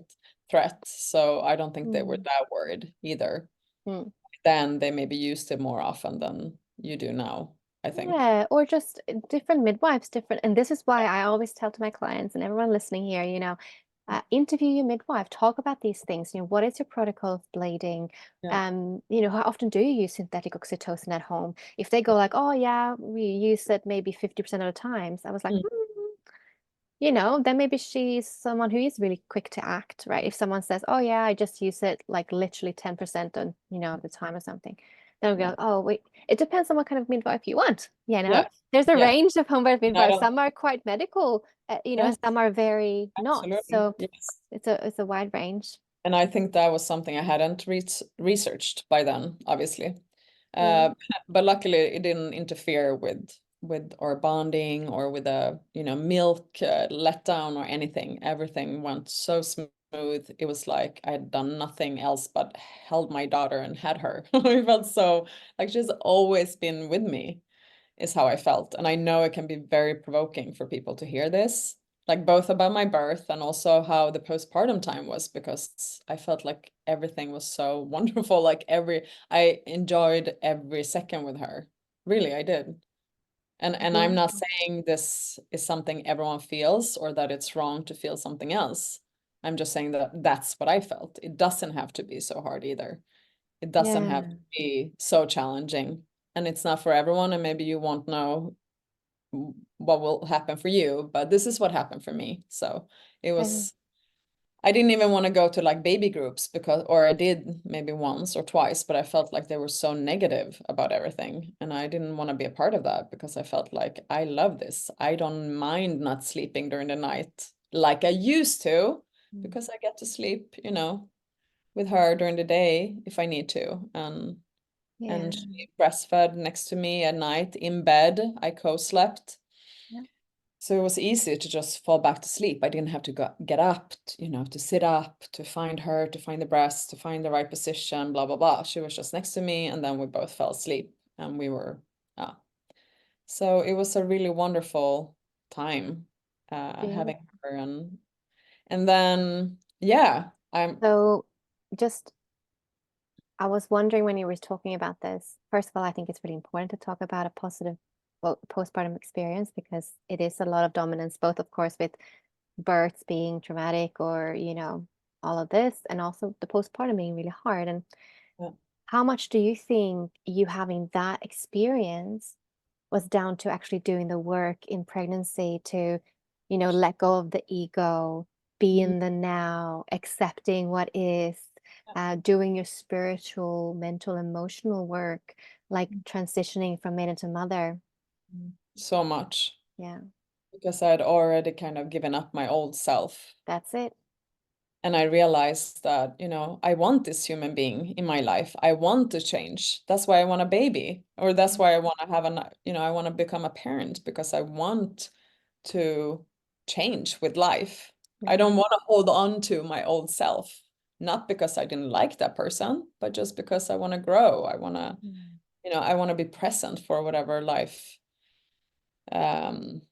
Speaker 2: threat. So I don't think they were
Speaker 1: Mm,
Speaker 2: that worried either.
Speaker 1: mm.
Speaker 2: Then they maybe used it more often than you do now, I think.
Speaker 1: Yeah, or just different midwives, different. And this is why I always tell to my clients and everyone listening here, interview your midwife, talk about these things. What is your protocol of bleeding?
Speaker 2: Yeah.
Speaker 1: How often do you use synthetic oxytocin at home? If they go like, oh yeah, we use it maybe 50% of the times, I was like,
Speaker 2: Mm,
Speaker 1: then maybe she's someone who is really quick to act, right? If someone says, "Oh yeah, I just use it like literally 10% on, of the time or something," then we
Speaker 2: yeah.
Speaker 1: go, "Oh wait, it depends on what kind of midwife you want."
Speaker 2: Yeah.
Speaker 1: There's a
Speaker 2: Yeah.
Speaker 1: range of home birth
Speaker 2: And I
Speaker 1: midwives.
Speaker 2: don't,
Speaker 1: Some are quite medical,
Speaker 2: yes,
Speaker 1: and some are very not.
Speaker 2: absolutely.
Speaker 1: So
Speaker 2: Yes.
Speaker 1: it's a wide range.
Speaker 2: And I think that was something I hadn't researched by then, obviously.
Speaker 1: Mm.
Speaker 2: Uh, but luckily it didn't interfere with our bonding or with a milk letdown or anything. Everything went so smooth. It was like I had done nothing else but held my daughter and had her. I felt so like she's always been with me, is how I felt. And I know it can be very provoking for people to hear this, like both about my birth and also how the postpartum time was, because I felt like everything was so wonderful. I enjoyed every second with her. Really, I did. And I'm not
Speaker 1: Beautiful.
Speaker 2: saying this is something everyone feels or that it's wrong to feel something else. I'm just saying that that's what I felt. It doesn't have to be so hard either. It doesn't have to
Speaker 1: Yeah.
Speaker 2: be so challenging, and it's not for everyone, and maybe you won't know what will happen for you, but this is what happened for me. So it
Speaker 1: Um,
Speaker 2: was, I didn't even want to go to like baby groups because, or I did maybe once or twice, but I felt like they were so negative about everything. And I didn't want to be a part of that because I felt like I love this. I don't mind not sleeping during the night like I used to
Speaker 1: mm,
Speaker 2: because I get to sleep, with her during the day if I need to.
Speaker 1: yeah,
Speaker 2: And she breastfed next to me at night in bed. I co-slept.
Speaker 1: yeah,
Speaker 2: So it was easy to just fall back to sleep. I didn't have to get up, to sit up, to find her, to find the breast, to find the right position, blah, blah, blah. She was just next to me, and then we both fell asleep and we were, so it was a really wonderful time
Speaker 1: beautiful.
Speaker 2: having her. And then, yeah,
Speaker 1: So just I was wondering when you were talking about this, first of all, I think it's really important to talk about a positive, well, postpartum experience because it is a lot of dominance, both, of course, with births being traumatic or, all of this, and also the postpartum being really hard. And
Speaker 2: yeah,
Speaker 1: how much do you think you having that experience was down to actually doing the work in pregnancy to, let go of the ego, be
Speaker 2: mhm,
Speaker 1: in the now, accepting what is, doing your spiritual, mental, emotional work, like transitioning from maiden to mother.
Speaker 2: so much
Speaker 1: Yeah,
Speaker 2: because I had already kind of given up my old self.
Speaker 1: that's it.
Speaker 2: And I realized that, I want this human being in my life. I want to change. That's why I want a baby, or that's why I want to have I want to become a parent because I want to change with life. I
Speaker 1: Yeah.
Speaker 2: don't want to hold on to my old self, not because I didn't like that person, but just because I want to grow. I want to,
Speaker 1: Mm.
Speaker 2: I want to be present for whatever life um,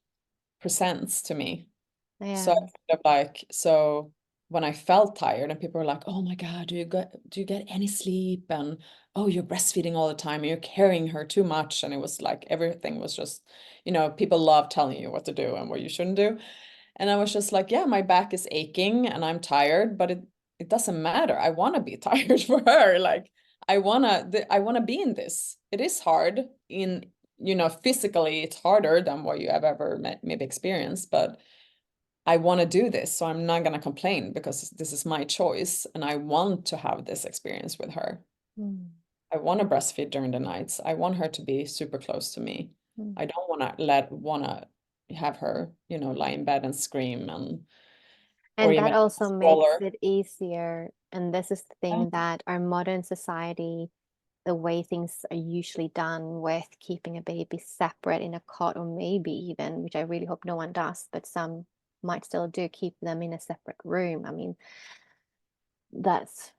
Speaker 2: presents to me. So I
Speaker 1: Yeah.
Speaker 2: kind of like, so when I felt tired and people were like, "Oh my God, do you get any sleep?" And "Oh, you're breastfeeding all the time and you're carrying her too much." And it was like everything was just, people love telling you what to do and what you shouldn't do. And I was just like, yeah, my back is aching and I'm tired, but it doesn't matter. I want to be tired for her. Like I wanna be in this. It is hard physically, it's harder than what you have ever maybe experienced, but I want to do this, so I'm not going to complain because this is my choice and I want to have this experience with her.
Speaker 1: Mm.
Speaker 2: I want to breastfeed during the nights. I want her to be super close to me.
Speaker 1: Mm.
Speaker 2: I don't want to have her, lie in bed and scream or
Speaker 1: And
Speaker 2: even
Speaker 1: that
Speaker 2: a
Speaker 1: also makes
Speaker 2: stroller.
Speaker 1: it easier. And this is the
Speaker 2: Yeah.
Speaker 1: thing that our modern society, the way things are usually done with keeping a baby separate in a cot, or maybe even, which I really hope no one does, but some might still do, keep them in a separate room. I mean, that's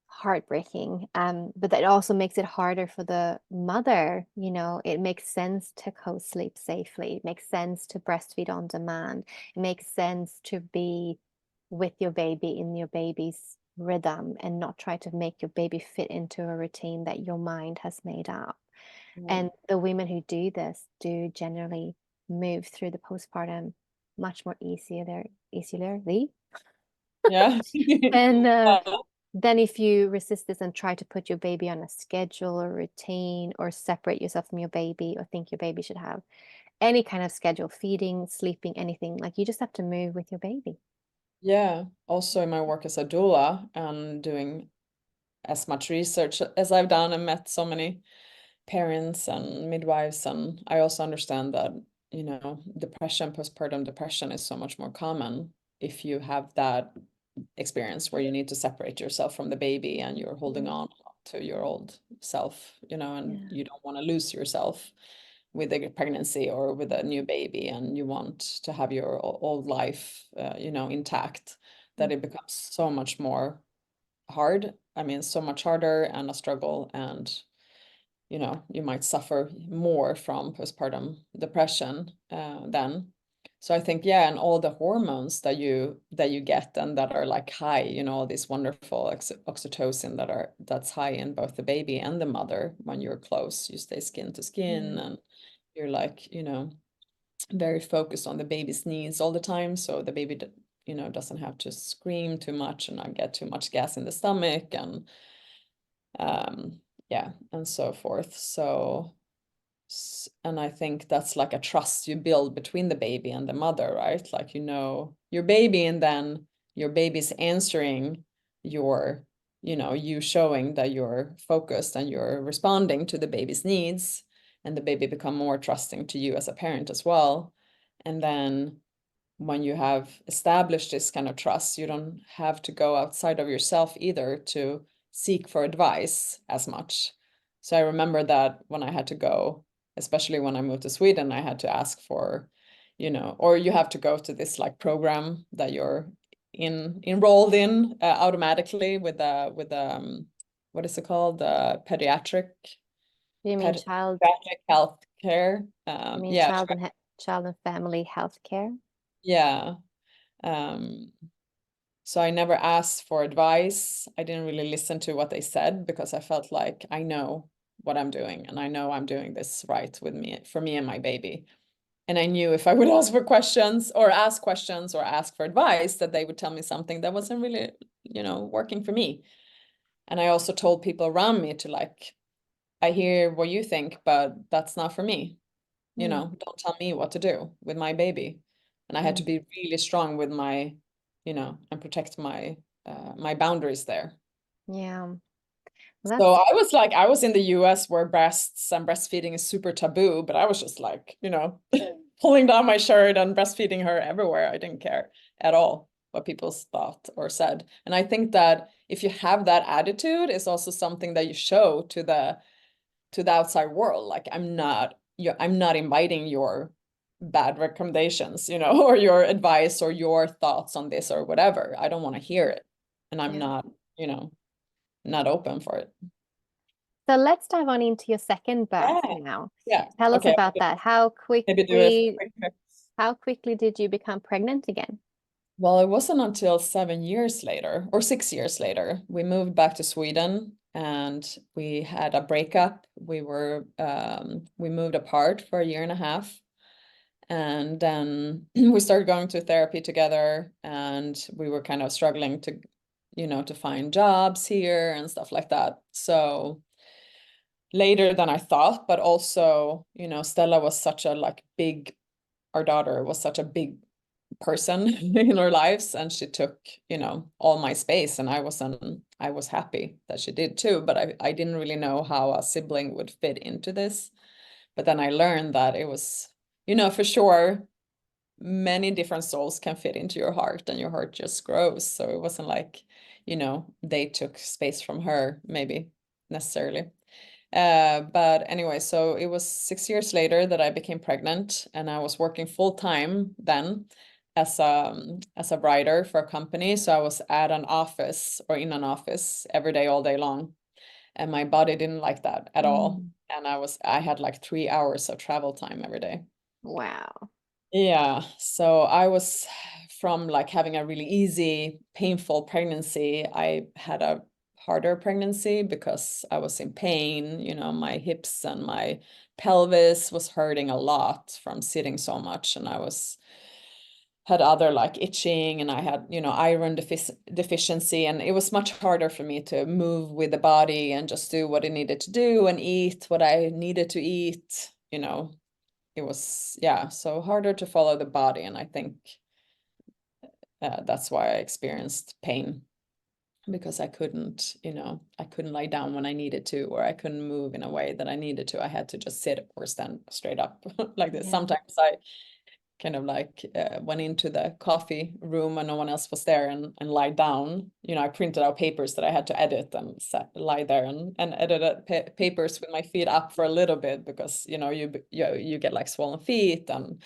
Speaker 1: heartbreaking. But that also makes it harder for the mother. It makes sense to co-sleep safely. It makes sense to breastfeed on demand. It makes sense to be with your baby in your baby's rhythm and not try to make your baby fit into a routine that your mind has made up.
Speaker 2: Yeah.
Speaker 1: And the women who do this do generally move through the postpartum much more easily
Speaker 2: Yeah.
Speaker 1: than
Speaker 2: Yeah.
Speaker 1: then, if you resist this and try to put your baby on a schedule or routine or separate yourself from your baby or think your baby should have any kind of schedule, feeding, sleeping, anything, like you just have to move with your baby.
Speaker 2: Yeah. Also in my work as a doula and doing as much research as I've done and met so many parents and midwives, and I also understand that depression, postpartum depression is so much more common if you have that experience where you need to separate yourself from the baby and you're holding
Speaker 1: Mm.
Speaker 2: on to your old self, and
Speaker 1: Yeah.
Speaker 2: you don't want to lose yourself with a pregnancy or with a new baby, and you want to have your old life intact, that
Speaker 1: Mm.
Speaker 2: it becomes so much more hard. I mean, so much harder and a struggle, and you might suffer more from postpartum depression then. So I think, yeah, and all the hormones that you get and that are like high, all this wonderful oxytocin that's high in both the baby and the mother. When you're close, you stay skin to skin,
Speaker 1: Mm.
Speaker 2: and you're like, very focused on the baby's needs all the time, so the baby doesn't have to scream too much and not get too much gas in the stomach, and um yeah, and so forth. And I think that's like a trust you build between the baby and the mother, right? Like, your baby, and then your baby's answering your, you showing that you're focused and you're responding to the baby's needs, and the baby become more trusting to you as a parent as well. And then when you have established this kind of trust, you don't have to go outside of yourself either to seek for advice as much. So I remember that when I had to go, especially when I moved to Sweden, I had to ask for, or you have to go to this like program that you're enrolled in automatically with what is it called?
Speaker 1: Do you mean
Speaker 2: Pediatric health care. Yeah,
Speaker 1: child and family health care?
Speaker 2: yeah. Um, so I never asked for advice. I didn't really listen to what they said because I felt like I know what I'm doing, and I know I'm doing this right for me and my baby. And I knew if I would ask for questions or ask questions or ask for advice, that they would tell me something that wasn't really, working for me. And I also told people around me to like, I hear what you think, but that's not for me.
Speaker 1: Mm,
Speaker 2: Don't tell me what to do with my baby. And I had to
Speaker 1: mm,
Speaker 2: be really strong with my, and protect my boundaries there.
Speaker 1: yeah. Well,
Speaker 2: So
Speaker 1: that's
Speaker 2: I was in the US where breasts and breastfeeding is super taboo, but I was just like, pulling down my shirt and breastfeeding her everywhere. I didn't care at all what people thought or said. And I think that if you have that attitude, it's also something that you show to the outside world. Like, I'm not inviting your bad recommendations, or your advice or your thoughts on this or whatever. I don't want to hear it. And I'm
Speaker 1: yeah.
Speaker 2: not, not open for it.
Speaker 1: So let's dive on into your second birth
Speaker 2: Yeah.
Speaker 1: now.
Speaker 2: Yeah.
Speaker 1: Tell us
Speaker 2: Okay.
Speaker 1: about that.
Speaker 2: Maybe do a quick fix.
Speaker 1: How quickly did you become pregnant again?
Speaker 2: Well, it wasn't until 7 years later or 6 years later, we moved back to Sweden and we had a breakup. We moved apart for a year and a half. And then we started going to therapy together, and we were kind of struggling to find jobs here and stuff like that. So later than I thought, but also, Stella was such a like big, our daughter was such a big person in our lives, and she took, all my space, and I was happy that she did too, but I didn't really know how a sibling would fit into this. But then I learned that it was, for sure, many different souls can fit into your heart, and your heart just grows. So it wasn't like, they took space from her, maybe necessarily. But anyway, so it was 6 years later that I became pregnant, and I was working full time then as a writer for a company. So I was at an office or in an office every day, all day long, and my body didn't like that at all.
Speaker 1: Mm,
Speaker 2: And I had like 3 hours of travel time every day.
Speaker 1: wow.
Speaker 2: Yeah, so I was from like having a really easy, painful pregnancy. I had a harder pregnancy because I was in pain, my hips and my pelvis was hurting a lot from sitting so much, and had other like itching, and I had, iron deficiency, and it was much harder for me to move with the body and just do what it needed to do and eat what I needed to eat. It was, yeah, so harder to follow the body. And I think that's why I experienced pain, because I couldn't lie down when I needed to, or I couldn't move in a way that I needed to. I had to just sit or stand straight up like this.
Speaker 1: Yeah.
Speaker 2: Sometimes I kind of like went into the coffee room when no one else was there, and lie down. I printed out papers that I had to edit, and lie there and edited papers with my feet up for a little bit, because you get like swollen feet and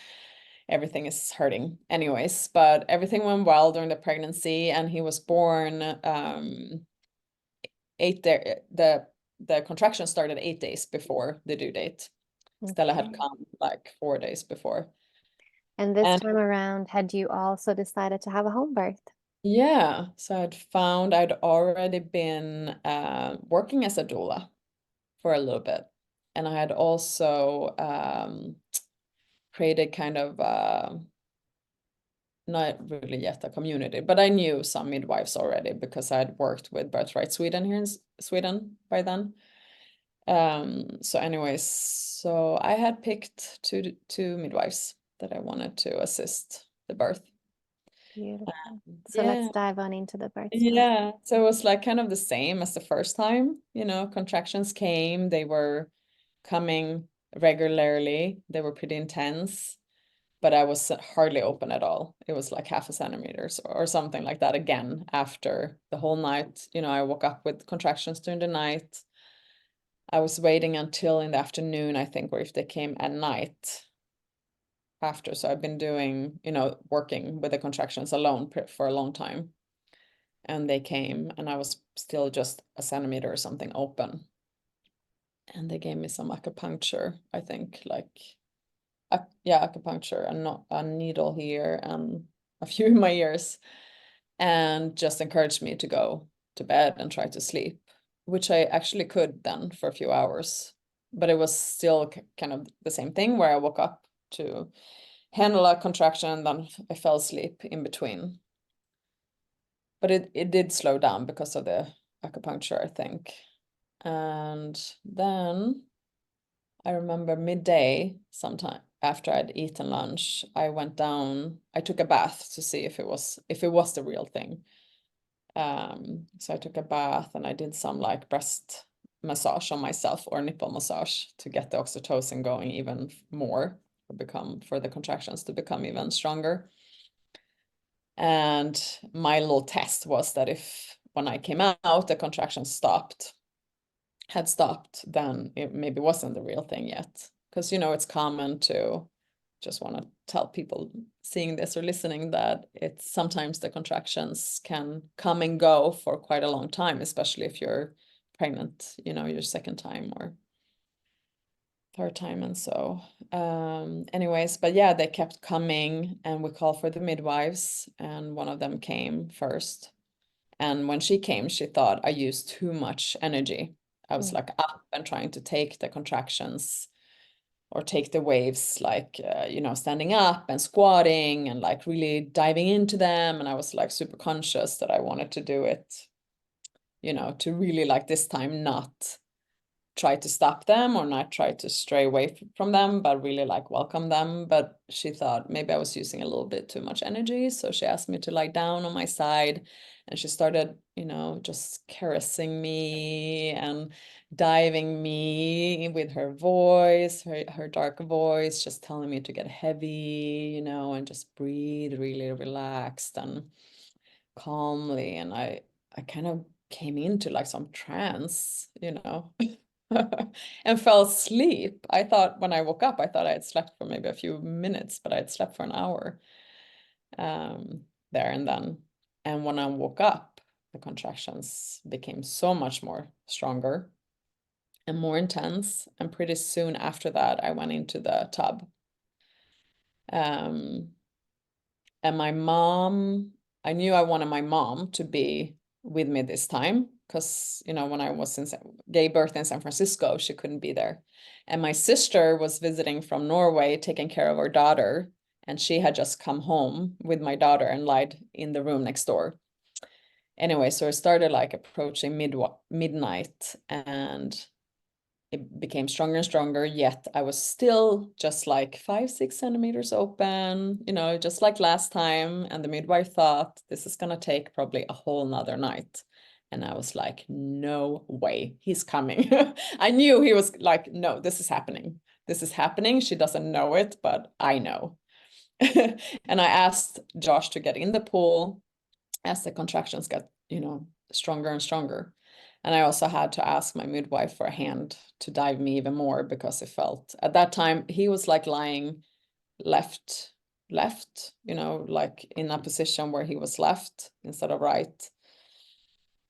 Speaker 2: everything is hurting anyways. But everything went well during the pregnancy, and he was born 8 day the contraction started 8 days before the due date. Stella had
Speaker 1: Okay.
Speaker 2: come like 4 days before.
Speaker 1: And this
Speaker 2: And
Speaker 1: time around, had you also decided to have a home birth?
Speaker 2: yeah, so I'd already been working as a doula for a little bit. And I had also created kind of not really yet a community, but I knew some midwives already because I had worked with Birthright Sweden here in Sweden by then. So anyways, so I had picked two midwives that I wanted to assist the birth.
Speaker 1: Beautiful. So let's
Speaker 2: Yeah.
Speaker 1: dive on into the birth story.
Speaker 2: Yeah, so it was like kind of the same as the first time, contractions came, they were coming regularly, they were pretty intense, but I was hardly open at all. It was like half a centimeter or something like that again after the whole night. I woke up with contractions during the night. I was waiting until in the afternoon, I think, or if they came at night after. So I've been doing, working with the contractions alone for a long time. And they came and I was still just a centimeter or something open. And they gave me some acupuncture, I think, yeah, acupuncture and not a needle here and a few in my ears, and just encouraged me to go to bed and try to sleep, which I actually could then for a few hours. But it was still kind of the same thing where I woke up to handle a contraction and then I fell asleep in between. But it did slow down because of the acupuncture, I think. And then I remember midday, sometime after I'd eaten lunch, I went down, I took a bath to see if it was the real thing. So I took a bath and I did some like breast massage on myself or nipple massage to get the oxytocin going even more, for the contractions to become even stronger. And my little test was that if when I came out, the contractions had stopped, then it maybe wasn't the real thing yet. Because, it's common to just want to tell people seeing this or listening that it's sometimes the contractions can come and go for quite a long time, especially if you're pregnant, your second time or third time. And so, anyways, but yeah, they kept coming and we called for the midwives and one of them came first. And when she came, she thought I used too much energy. I was like up and trying to take the contractions or take the waves, like, standing up and squatting and like really diving into them. And I was like super conscious that I wanted to do it, to really like this time not try to stop them or not try to stray away from them, but really like welcome them. But she thought maybe I was using a little bit too much energy. So she asked me to lie down on my side and she started, just caressing me and diving me with her voice, her dark voice, just telling me to get heavy, and just breathe really relaxed and calmly. And I kind of came into like some trance, and fell asleep. I thought when I woke up, I thought I had slept for maybe a few minutes, but I had slept for an hour there and then. And when I woke up, the contractions became so much more stronger and more intense. And pretty soon after that, I went into the tub. And my mom, I knew I wanted my mom to be with me this time because, when I was gave birth in San Francisco, she couldn't be there. And my sister was visiting from Norway, taking care of her daughter. And she had just come home with my daughter and lied in the room next door. Anyway, so it started like approaching midnight and it became stronger and stronger, yet I was still just like 5-6 centimeters open, just like last time. And the midwife thought this is gonna take probably a whole nother night. And I was like, no way, he's coming. I knew he was like, no, this is happening. This is happening. She doesn't know it, but I know. And I asked Josh to get in the pool as the contractions got, stronger and stronger. And I also had to ask my midwife for a hand to dive me even more because it felt at that time he was like lying left, like in a position where he was left instead of right.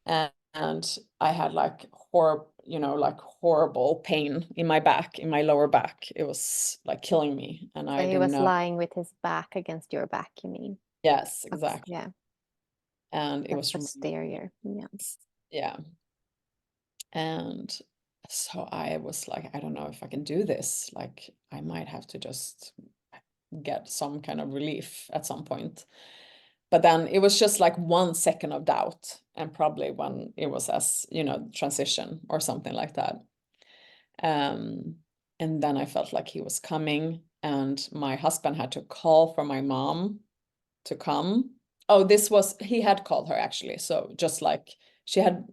Speaker 2: And I had like horrible pain in my back, in my lower back. It was like killing me. And
Speaker 1: So
Speaker 2: I
Speaker 1: he
Speaker 2: didn't
Speaker 1: was
Speaker 2: know.
Speaker 1: lying with his back against your back, you mean?
Speaker 2: Yes, exactly.
Speaker 1: Yeah,
Speaker 2: And it
Speaker 1: the
Speaker 2: was
Speaker 1: posterior. Yeah.
Speaker 2: yeah. And so I was like, I don't know if I can do this. Like, I might have to just get some kind of relief at some point. But then it was just like 1 second of doubt, and probably when it was as, transition or something like that. And then I felt like he was coming, and my husband had to call for my mom to come. Oh, he had called her actually. So just like she had,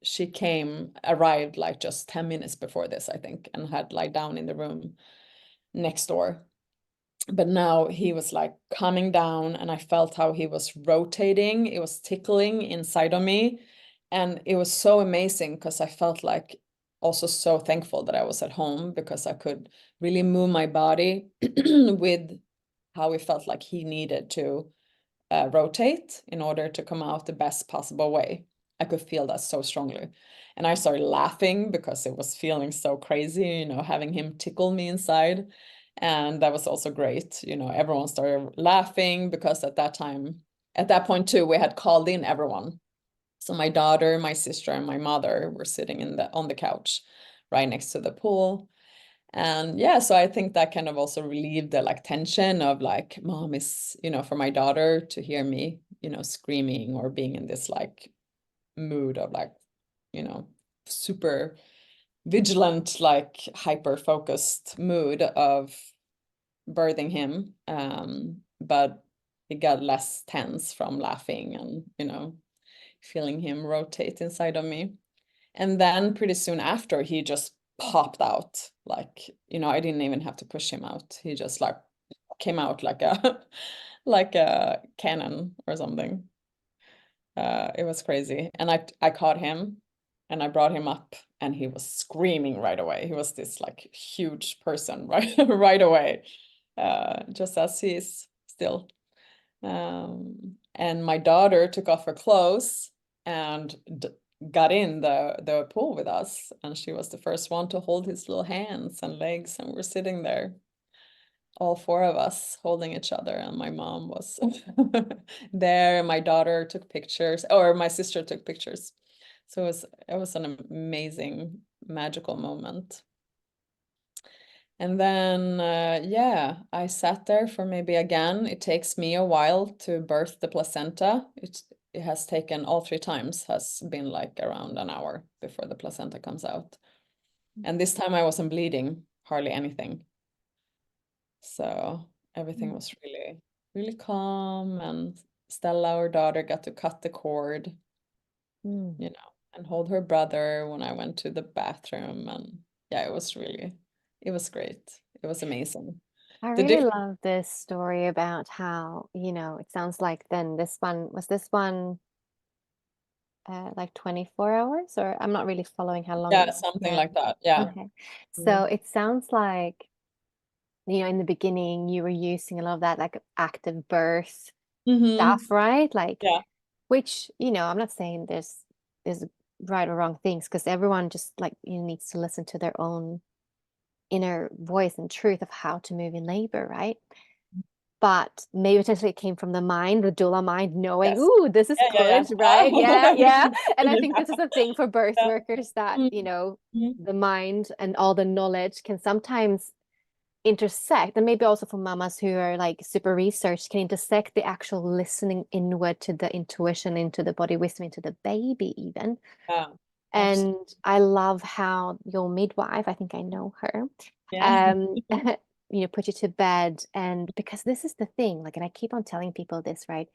Speaker 2: she arrived like just 10 minutes before this, I think, and had lied down in the room next door. But now he was like coming down, and I felt how he was rotating. It was tickling inside of me. And it was so amazing because I felt like also so thankful that I was at home, because I could really move my body with how it felt like he needed to rotate in order to come out the best possible way. I could feel that so strongly. And I started laughing because it was feeling so crazy, having him tickle me inside. And that was also great. Everyone started laughing because at that point too, we had called in everyone. So my daughter, my sister, and my mother were sitting on the couch right next to the pool. And yeah, so I think that kind of also relieved the like tension of like mom is, for my daughter to hear me, screaming or being in this like mood of like, super vigilant, like hyper focused mood of birthing him. But it got less tense from laughing and, feeling him rotate inside of me. And then pretty soon after, he just popped out. Like, I didn't even have to push him out. He just like came out like a like a cannon or something. It was crazy. And I caught him and I brought him up, and he was screaming right away. He was this like huge person right away. Just as he is still. And my daughter took off her clothes and got in the pool with us, and she was the first one to hold his little hands and legs, and we're sitting there, all four of us holding each other, and my mom was there. My daughter took pictures, or my sister took pictures. So it was an amazing, magical moment. And then, yeah, I sat there for maybe, again, it takes me a while to birth the placenta. It has taken all 3 times, has been like around an hour before the placenta comes out. And this time I wasn't bleeding, hardly anything. So everything was really, really calm. And Stella, our daughter, got to cut the cord,
Speaker 1: Mm.
Speaker 2: and hold her brother when I went to the bathroom. And yeah, it was great. It was amazing.
Speaker 1: I
Speaker 2: The
Speaker 1: really
Speaker 2: difference,
Speaker 1: love this story about how, it sounds like then this one like 24 hours, or I'm not really following how long it
Speaker 2: yeah,
Speaker 1: was.
Speaker 2: something
Speaker 1: Yeah.
Speaker 2: like that. Yeah.
Speaker 1: Okay. So
Speaker 2: Mhm.
Speaker 1: it sounds like, in the beginning you were using a lot of that like active birth stuff, right? Like,
Speaker 2: Yeah.
Speaker 1: which, I'm not saying there's right or wrong things, because everyone just like needs to listen to their own inner voice and truth of how to move in labor, right? But maybe potentially it came from the mind, the doula mind, knowing,
Speaker 2: Yes.
Speaker 1: ooh, this is
Speaker 2: Yeah, yeah,
Speaker 1: good, right? Yeah, yeah. And I think
Speaker 2: yeah.
Speaker 1: this is a thing for birth
Speaker 2: Yeah.
Speaker 1: workers that,
Speaker 2: Mhm.
Speaker 1: the mind and all the knowledge can sometimes intersect, and maybe also for mamas who are like super research, can intersect the actual listening inward to the intuition, into the body wisdom, into the baby even.
Speaker 2: Yeah.
Speaker 1: And
Speaker 2: Absolutely.
Speaker 1: I love how your midwife, I think I know her,
Speaker 2: Yeah.
Speaker 1: um, put you to bed. And because this is the thing, like, and I keep on telling people this, right?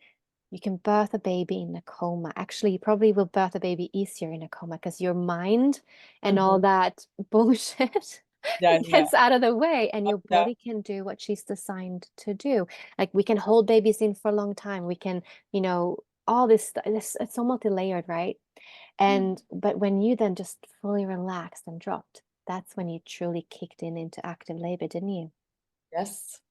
Speaker 1: You can birth a baby in a coma. Actually, you probably will birth a baby easier in a coma, because your mind and all
Speaker 2: Mhm.
Speaker 1: that bullshit
Speaker 2: Yeah, yeah.
Speaker 1: gets out of the way, and your
Speaker 2: Yeah.
Speaker 1: body can do what she's designed to do. Like, we can hold babies in for a long time. We can, all this, it's so multi-layered, right? But when you then just fully relaxed and dropped, that's when you truly kicked into active labor, didn't you?
Speaker 2: Yes.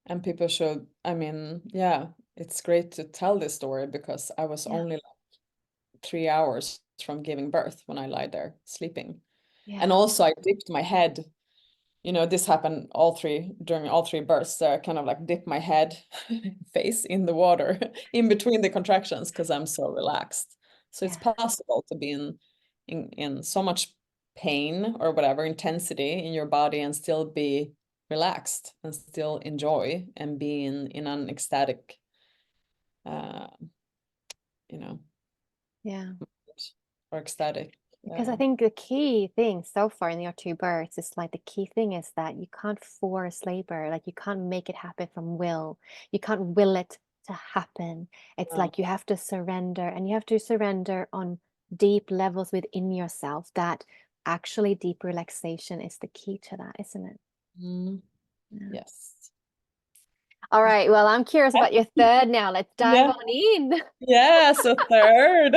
Speaker 2: And people should, I mean, yeah, it's great to tell this story because I was
Speaker 1: Yeah.
Speaker 2: only like 3 hours from giving birth when I lied there sleeping. And
Speaker 1: Yeah.
Speaker 2: also I dipped my head. This happened during all three births. So I kind of like dip my head face in the water in between the contractions because I'm so relaxed. So it's
Speaker 1: Yeah.
Speaker 2: possible to be in so much pain or whatever intensity in your body and still be relaxed and still enjoy and be in an ecstatic, uh, you know,
Speaker 1: Yeah.
Speaker 2: or ecstatic
Speaker 1: Because I think the key thing so far in your two births is like the key thing is that you can't force labor. Like you can't make it happen from will. You can't will it to happen. It's
Speaker 2: No.
Speaker 1: like you have to surrender, and you have to surrender on deep levels within yourself. That actually deep relaxation is the key to that, isn't it?
Speaker 2: Mm,
Speaker 1: Yeah.
Speaker 2: yes.
Speaker 1: All right. Well, I'm curious about your third now. Let's dive
Speaker 2: Yeah.
Speaker 1: on in.
Speaker 2: Yes, a third.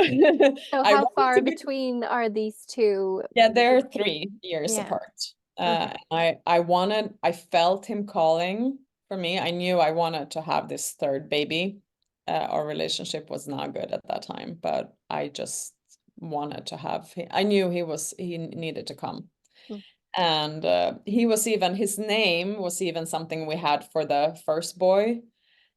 Speaker 1: So
Speaker 2: I
Speaker 1: how
Speaker 2: wanted
Speaker 1: far
Speaker 2: to
Speaker 1: in
Speaker 2: be,
Speaker 1: between are these two?
Speaker 2: yeah, they're 3 years
Speaker 1: Yeah.
Speaker 2: apart.
Speaker 1: Okay.
Speaker 2: I felt him calling for me. I knew I wanted to have this third baby. Our relationship was not good at that time, but I just wanted to have, I knew he needed to come.
Speaker 1: Mm.
Speaker 2: And his name was even something we had for the first boy.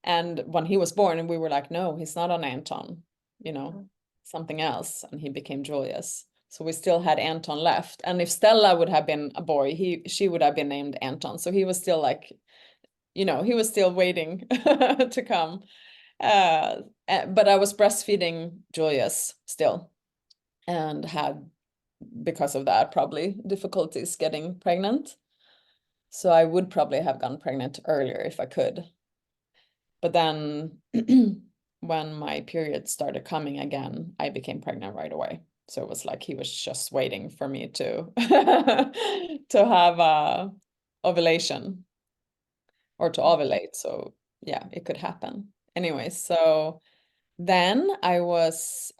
Speaker 2: And when he was born, we were like, no, he's not on Anton,
Speaker 1: Mm.
Speaker 2: something else. And he became Julius. So we still had Anton left. And if Stella would have been a boy, she would have been named Anton. So he was still like, he was still waiting to come. But I was breastfeeding Julius still and had, because of that, probably difficulties getting pregnant. So I would probably have gotten pregnant earlier if I could. But then when my period started coming again, I became pregnant right away. So it was like he was just waiting for me to to have ovulation or to ovulate. So yeah, it could happen. Anyway, so then I was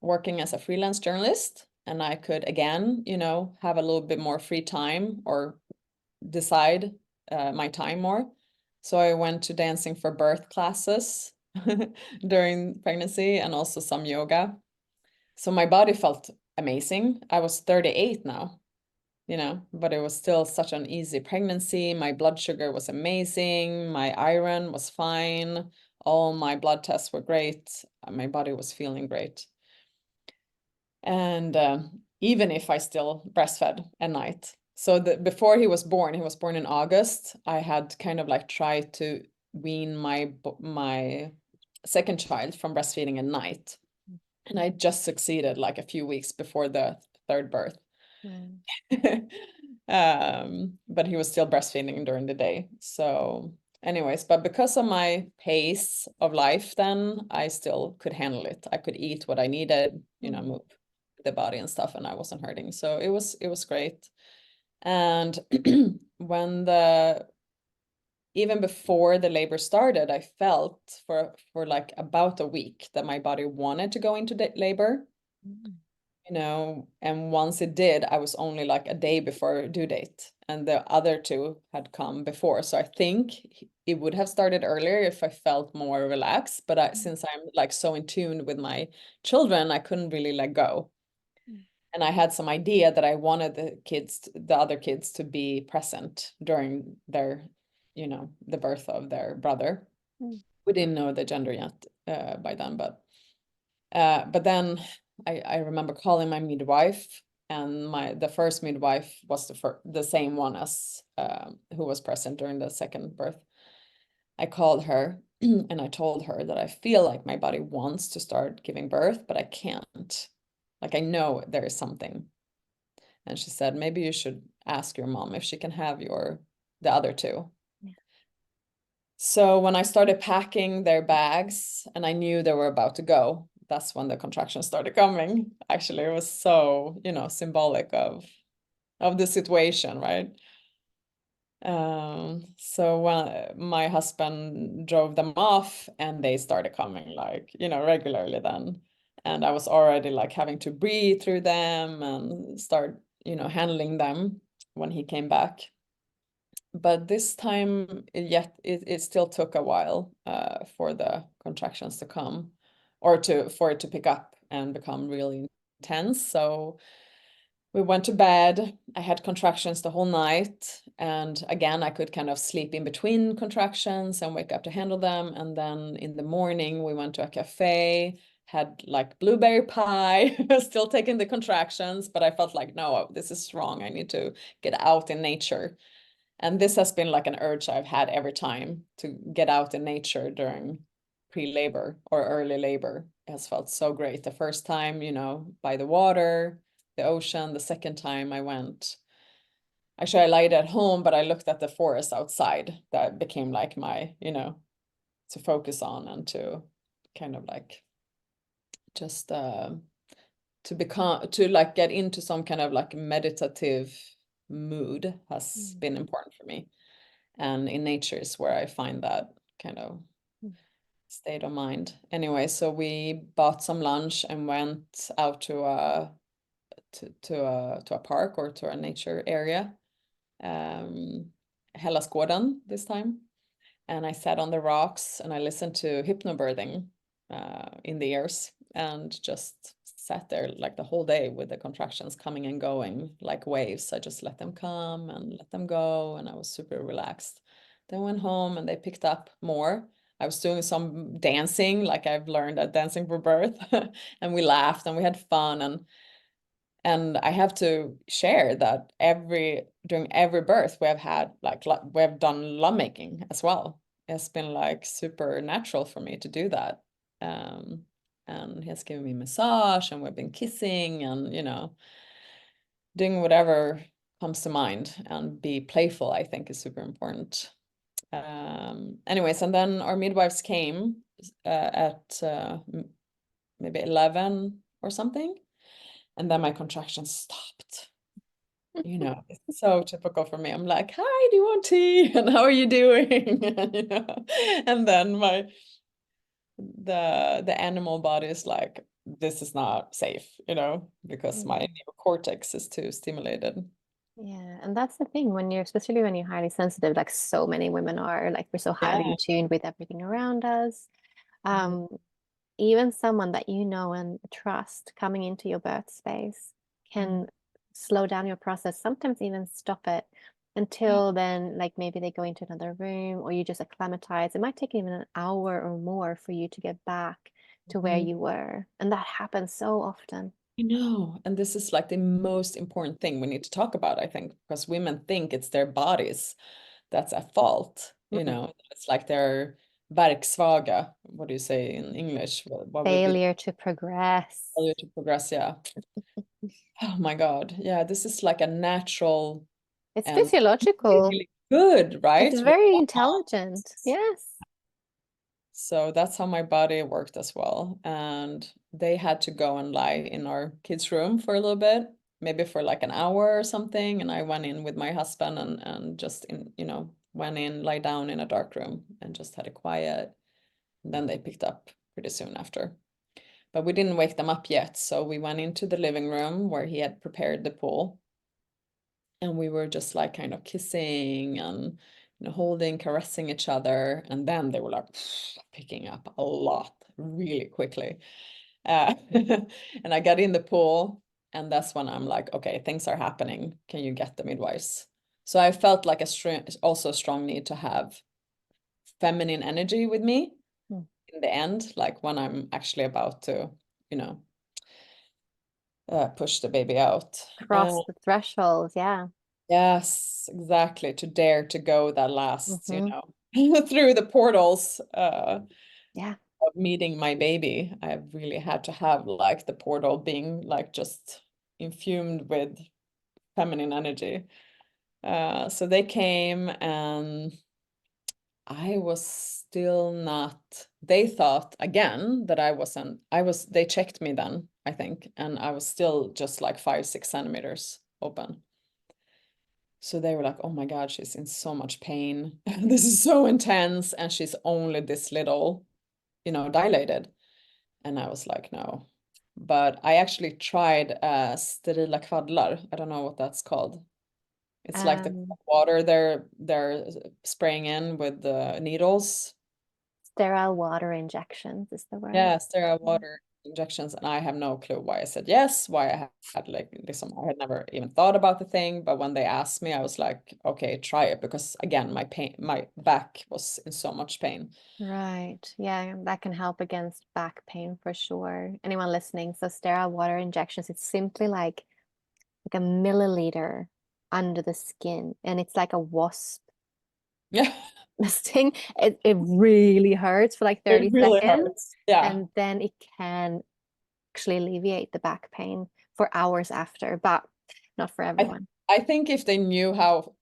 Speaker 2: working as a freelance journalist, and I could again, have a little bit more free time or decide my time more. So I went to dancing for birth classes during pregnancy and also some yoga. So my body felt amazing. I was 38 now, but it was still such an easy pregnancy. My blood sugar was amazing. My iron was fine. All my blood tests were great. My body was feeling great. And even if I still breastfed at night. So before he was born in August, I had kind of like tried to wean my second child from breastfeeding at night. And I just succeeded like a few weeks before the third birth.
Speaker 1: Mm.
Speaker 2: But he was still breastfeeding during the day. So anyways, but because of my pace of life, then I still could handle it. I could eat what I needed, move the body and stuff, and I wasn't hurting. So it was great. And when even before the labor started, I felt for like about a week that my body wanted to go into labor.
Speaker 1: Mm.
Speaker 2: And once it did, I was only like a day before due date, and the other two had come before. So I think it would have started earlier if I felt more relaxed. But since I'm like so in tune with my children, I couldn't really let go.
Speaker 1: Mm.
Speaker 2: And I had some idea that I wanted the other kids to be present during their, the birth of their brother.
Speaker 1: Mm.
Speaker 2: We didn't know the gender yet by then, but then I remember calling my midwife, and the first midwife was the same one as who was present during the second birth. I called her and I told her that I feel like my body wants to start giving birth, but I can't. Like I know there is something. And she said, maybe you should ask your mom if she can have the other two.
Speaker 1: Yeah.
Speaker 2: So when I started packing their bags and I knew they were about to go, that's when the contractions started coming. Actually, it was so, symbolic of the situation, right? So when my husband drove them off and they started coming like, regularly then. And I was already like having to breathe through them and start, handling them when he came back. But this time, yet it still took a while for the contractions to come or for it to pick up and become really intense. So we went to bed. I had contractions the whole night. And again, I could kind of sleep in between contractions and wake up to handle them. And then in the morning, we went to a cafe, had like blueberry pie, still taking the contractions, but I felt like, no, this is wrong. I need to get out in nature. And this has been like an urge I've had every time to get out in nature during pre-labor or early labor has felt so great. The first time, you know, by the water, the ocean. The second time I went, actually I lied at home, but I looked at the forest outside. That became like my, you know, to focus on and to kind of like just to become, to like get into some kind of like meditative mood has been important for me. And in nature is where I find that kind of state of mind. Anyway, so we bought some lunch and went out to a to a park or to a nature area, Hellasgården this time. And I sat on the rocks and I listened to hypnobirthing in the ears and just sat there like the whole day with the contractions coming and going like waves. I just let them come and let them go, and I was super relaxed. Then went home and they picked up more. I was doing some dancing, like I've learned at Dancing for Birth, and we laughed and we had fun. And I have to share that during every birth we have had like we have done lovemaking as well. It's been like super natural for me to do that. And he has given me massage and we've been kissing and, you know, doing whatever comes to mind, and be playful, I think, is super important. Anyways, and then our midwives came at maybe 11 or something. And then my contractions stopped. You know, it's so typical for me. I'm like, hi, do you want tea? And how are you doing? You know? And then the animal body is like, this is not safe, you know, because my neocortex is too stimulated.
Speaker 1: Yeah, and that's the thing when you're, especially when you're highly sensitive, like so many women are, like we're so highly
Speaker 2: Yeah.
Speaker 1: in tune with everything around us.
Speaker 2: Mhm.
Speaker 1: Um, Even someone that you know and trust coming into your birth space can slow down your process, sometimes even stop it
Speaker 2: Yeah.
Speaker 1: until then, like maybe they go into another room or you just acclimatize. It might take even an hour or more for you to get back to where
Speaker 2: Mhm.
Speaker 1: you were. And that happens so often.
Speaker 2: I know. And this is like the most important thing we need to talk about, I think, because women think it's their bodies that's at fault. You
Speaker 1: Mm-mm.
Speaker 2: know, it's like they're verksvaga. What do you say in English? What would be
Speaker 1: Failure to progress.
Speaker 2: failure to progress? Yeah. Oh my God. Yeah, this is like a natural
Speaker 1: It's
Speaker 2: and
Speaker 1: physiological.
Speaker 2: really good,
Speaker 1: It's
Speaker 2: right?
Speaker 1: very intelligent. Yes.
Speaker 2: So that's how my body worked as well. And they had to go and lie in our kids' room for a little bit, maybe for like an hour or something. And I went in with my husband and just you know, went in, lie down in a dark room and just had a quiet. And then they picked up pretty soon after. But we didn't wake them up yet. So we went into the living room where he had prepared the pool. And we were just like kind of kissing and, you know, holding, caressing each other. And then they were like picking up a lot really quickly. And I got in the pool, and that's when I'm like, okay, things are happening. Can you get the midwives? So I felt like also a strong need to have feminine energy with me
Speaker 1: Mm.
Speaker 2: in the end, like when I'm actually about to, you know, push the baby out.
Speaker 1: Cross the threshold. Yeah.
Speaker 2: Yes, exactly. To dare to go that last, you
Speaker 1: Hmm.
Speaker 2: know, through the portals
Speaker 1: Yeah.
Speaker 2: of meeting my baby. I really had to have like the portal being like just infumed with feminine energy. So they came and I was still not, they thought again that they checked me then, I think, and I was still just like 5, 6 centimeters open. So they were like, oh my God, she's in so much pain. This is so intense. And she's only this little, you know, dilated. And I was like, no. But I actually tried sterila kvaddlar. I don't know what that's called. It's like the
Speaker 1: Um,
Speaker 2: water they're spraying in with the needles.
Speaker 1: Sterile water injections is the word.
Speaker 2: Yeah, sterile water injections. And I have no clue why I said yes, why I had like this. I had never even thought about the thing. But when they asked me, I was like, okay, try it. Because again, my back was in so much pain.
Speaker 1: Right. Yeah, that can help against back pain for sure. Anyone listening, so sterile water injections, it's simply like a milliliter under the skin, and it's like a wasp
Speaker 2: Yeah,
Speaker 1: The sting, it really hurts for like
Speaker 2: it
Speaker 1: 30
Speaker 2: really
Speaker 1: seconds,
Speaker 2: hurts. Yeah.
Speaker 1: and then it can actually alleviate the back pain for hours after, but not for
Speaker 2: I
Speaker 1: everyone.
Speaker 2: I think if they knew how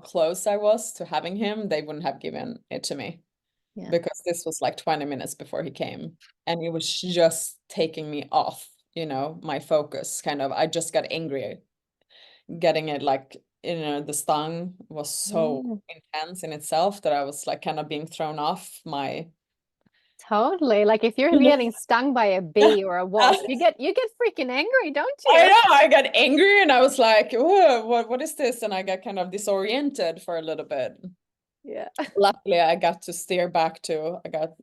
Speaker 2: close I was to having him, they wouldn't have given it to me,
Speaker 1: Yeah.
Speaker 2: because this was like 20 minutes before he came, and it was just taking me off, my focus kind of. I just got angry getting it, like, the stung was so
Speaker 1: Mm,
Speaker 2: intense in itself that I was like kind of being thrown off my
Speaker 1: totally. Like if you're getting stung by a bee or a wasp, you get freaking angry, don't
Speaker 2: I
Speaker 1: you?
Speaker 2: know, I got angry and I was like, "Whoa, what is this?" And I got kind of disoriented for a little bit.
Speaker 1: Yeah.
Speaker 2: Luckily, I got to steer back to, I got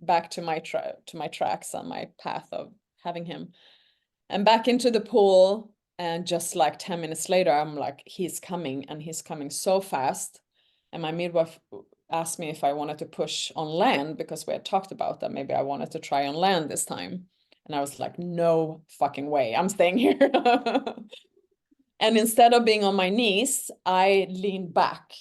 Speaker 2: back to my tracks on my path of having him, and back into the pool. And just like 10 minutes later, I'm like, he's coming, and he's coming so fast. And my midwife asked me if I wanted to push on land, because we had talked about that maybe I wanted to try on land this time. And I was like, no fucking way, I'm staying here. And instead of being on my knees, I leaned back,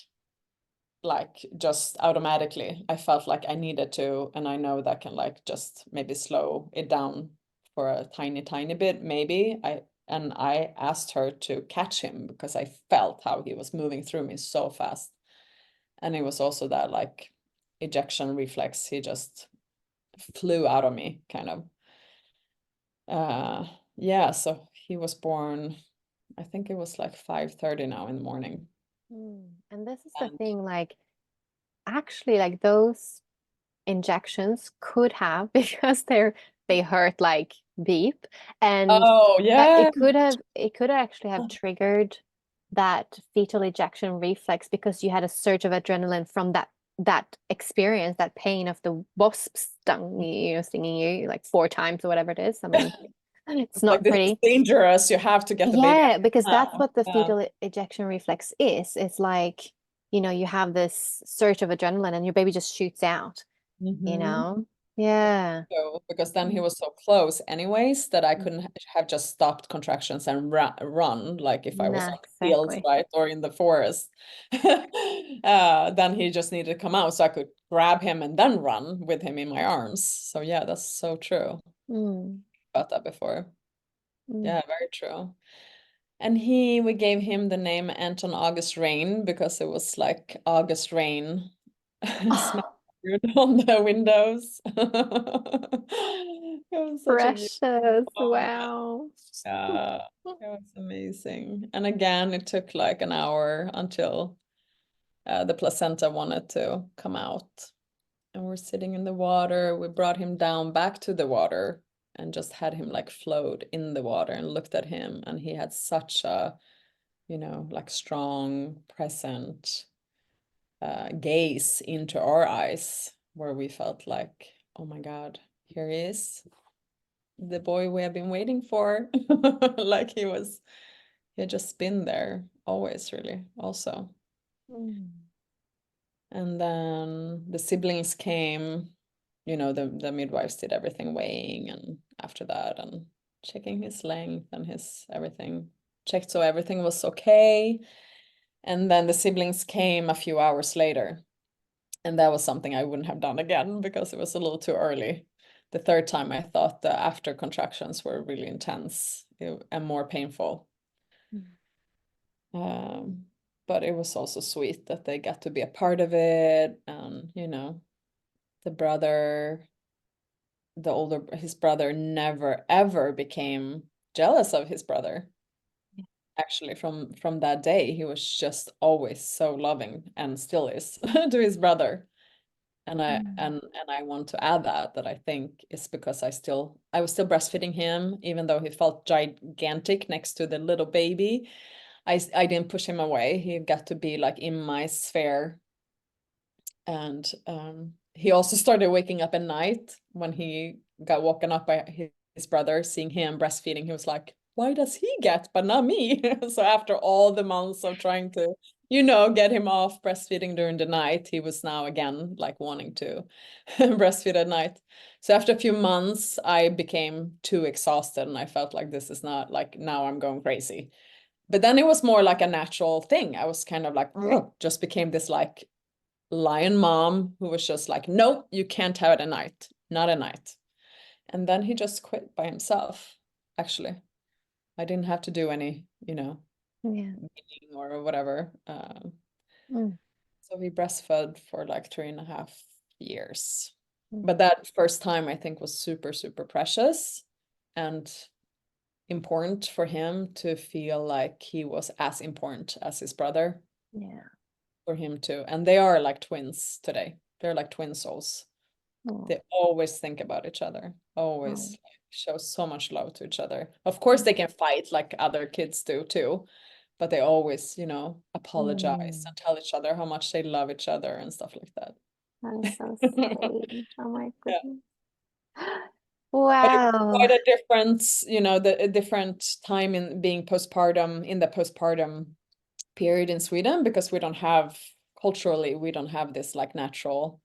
Speaker 2: like just automatically. I felt like I needed to, and I know that can like just maybe slow it down for a tiny, tiny bit, maybe. I asked her to catch him because I felt how he was moving through me so fast. And it was also that like ejection reflex. He just flew out of me, kind of. Yeah, so he was born, I think it was like 5:30 now in the morning.
Speaker 1: And this is the
Speaker 2: And
Speaker 1: thing, like actually like those injections could have because they hurt like beep, and
Speaker 2: oh
Speaker 1: that
Speaker 2: yeah.
Speaker 1: it could actually have triggered that fetal ejection reflex because you had a surge of adrenaline from that experience, that pain of the wasp stinging you like 4 times or whatever it is. I mean, it's
Speaker 2: It's like,
Speaker 1: not
Speaker 2: this is
Speaker 1: pretty.
Speaker 2: dangerous. You have to get the baby
Speaker 1: Yeah, because that's
Speaker 2: out
Speaker 1: what the
Speaker 2: now.
Speaker 1: fetal ejection reflex is. It's like, you have this surge of adrenaline and your baby just shoots out,
Speaker 2: Yeah.
Speaker 1: you
Speaker 2: Hmm.
Speaker 1: know? Yeah.
Speaker 2: So, because then he was so close anyways that I
Speaker 1: Mm.
Speaker 2: couldn't have just stopped contractions and run, like if I was
Speaker 1: Nah,
Speaker 2: on the field,
Speaker 1: exactly.
Speaker 2: right, or in the forest. Then he just needed to come out so I could grab him and then run with him in my arms. So yeah, that's so true.
Speaker 1: Mm,
Speaker 2: About that before.
Speaker 1: mm.
Speaker 2: Yeah, very true. And we gave him the name Anton August Rain because it was like August rain smattered
Speaker 1: Oh,
Speaker 2: on the windows. It was such a beautiful
Speaker 1: precious.
Speaker 2: moment.
Speaker 1: Wow.
Speaker 2: Yeah, it was amazing. And again, it took like an hour until the placenta wanted to come out. And we're sitting in the water. We brought him down back to the water and just had him like float in the water and looked at him. And he had such a, like strong, present gaze into our eyes, where we felt like, oh my God, here he is, the boy we have been waiting for. Like he had just been there always, really, also.
Speaker 1: Mm.
Speaker 2: And then the siblings came, the midwives did everything, weighing and after that, and checking his length and his everything, checked so everything was okay. And then the siblings came a few hours later. And that was something I wouldn't have done again because it was a little too early. The third time, I thought the after contractions were really intense and more painful.
Speaker 1: Mm.
Speaker 2: Um, but it was also sweet that they got to be a part of it. And, the brother, his brother never ever became jealous of his brother.
Speaker 1: Yeah.
Speaker 2: Actually, from that day, he was just always so loving and still is to his brother. And I
Speaker 1: Mm.
Speaker 2: and I want to add that I think it's because I was still breastfeeding him, even though he felt gigantic next to the little baby. I didn't push him away. He got to be like in my sphere. And he also started waking up at night when he got woken up by his brother, seeing him breastfeeding. He was like, why does he get, but not me? So after all the months of trying to, get him off breastfeeding during the night, he was now again like wanting to breastfeed at night. So after a few months, I became too exhausted and I felt like this is not like, now I'm going crazy. but then it was more like a natural thing. I was kind of like, "Ugh," just became this like lion mom who was just like, no, you can't have it at night, not at night. And then he just quit by himself, actually. I didn't have to do any,
Speaker 1: Yeah.
Speaker 2: weaning or whatever.
Speaker 1: Mm.
Speaker 2: So we breastfed for like 3.5 years.
Speaker 1: Mm.
Speaker 2: But that first time I think was super, super precious and important for him to feel like he was as important as his brother,
Speaker 1: Yeah.
Speaker 2: for him too. And they are like twins today. They're like twin souls.
Speaker 1: Oh.
Speaker 2: They always think about each other, always
Speaker 1: Oh.
Speaker 2: like, show so much love to each other. Of course, they can fight like other kids do too, but they always, apologize
Speaker 1: Mm.
Speaker 2: and tell each other how much they love each other and stuff like that.
Speaker 1: That is so sweet. Oh my
Speaker 2: Yeah.
Speaker 1: goodness.
Speaker 2: But it was
Speaker 1: Wow.
Speaker 2: quite a difference, a different time in being postpartum, in the postpartum period in Sweden, because culturally, we don't have this like natural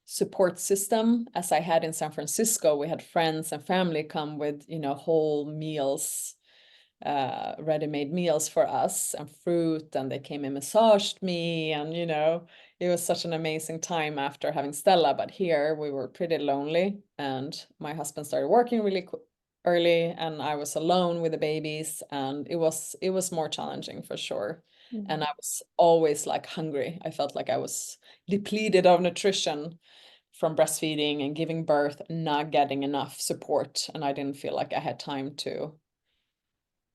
Speaker 2: support system as I had in San Francisco. We had friends and family come with, whole meals, ready-made meals for us and fruit, and they came and massaged me, and it was such an amazing time after having Stella. But here we were pretty lonely, and my husband started working really early, and I was alone with the babies, and it was more challenging for sure. And
Speaker 1: Mm.
Speaker 2: I was always like hungry. I felt like I was depleted of nutrition from breastfeeding and giving birth, not getting enough support, and I didn't feel like I had time to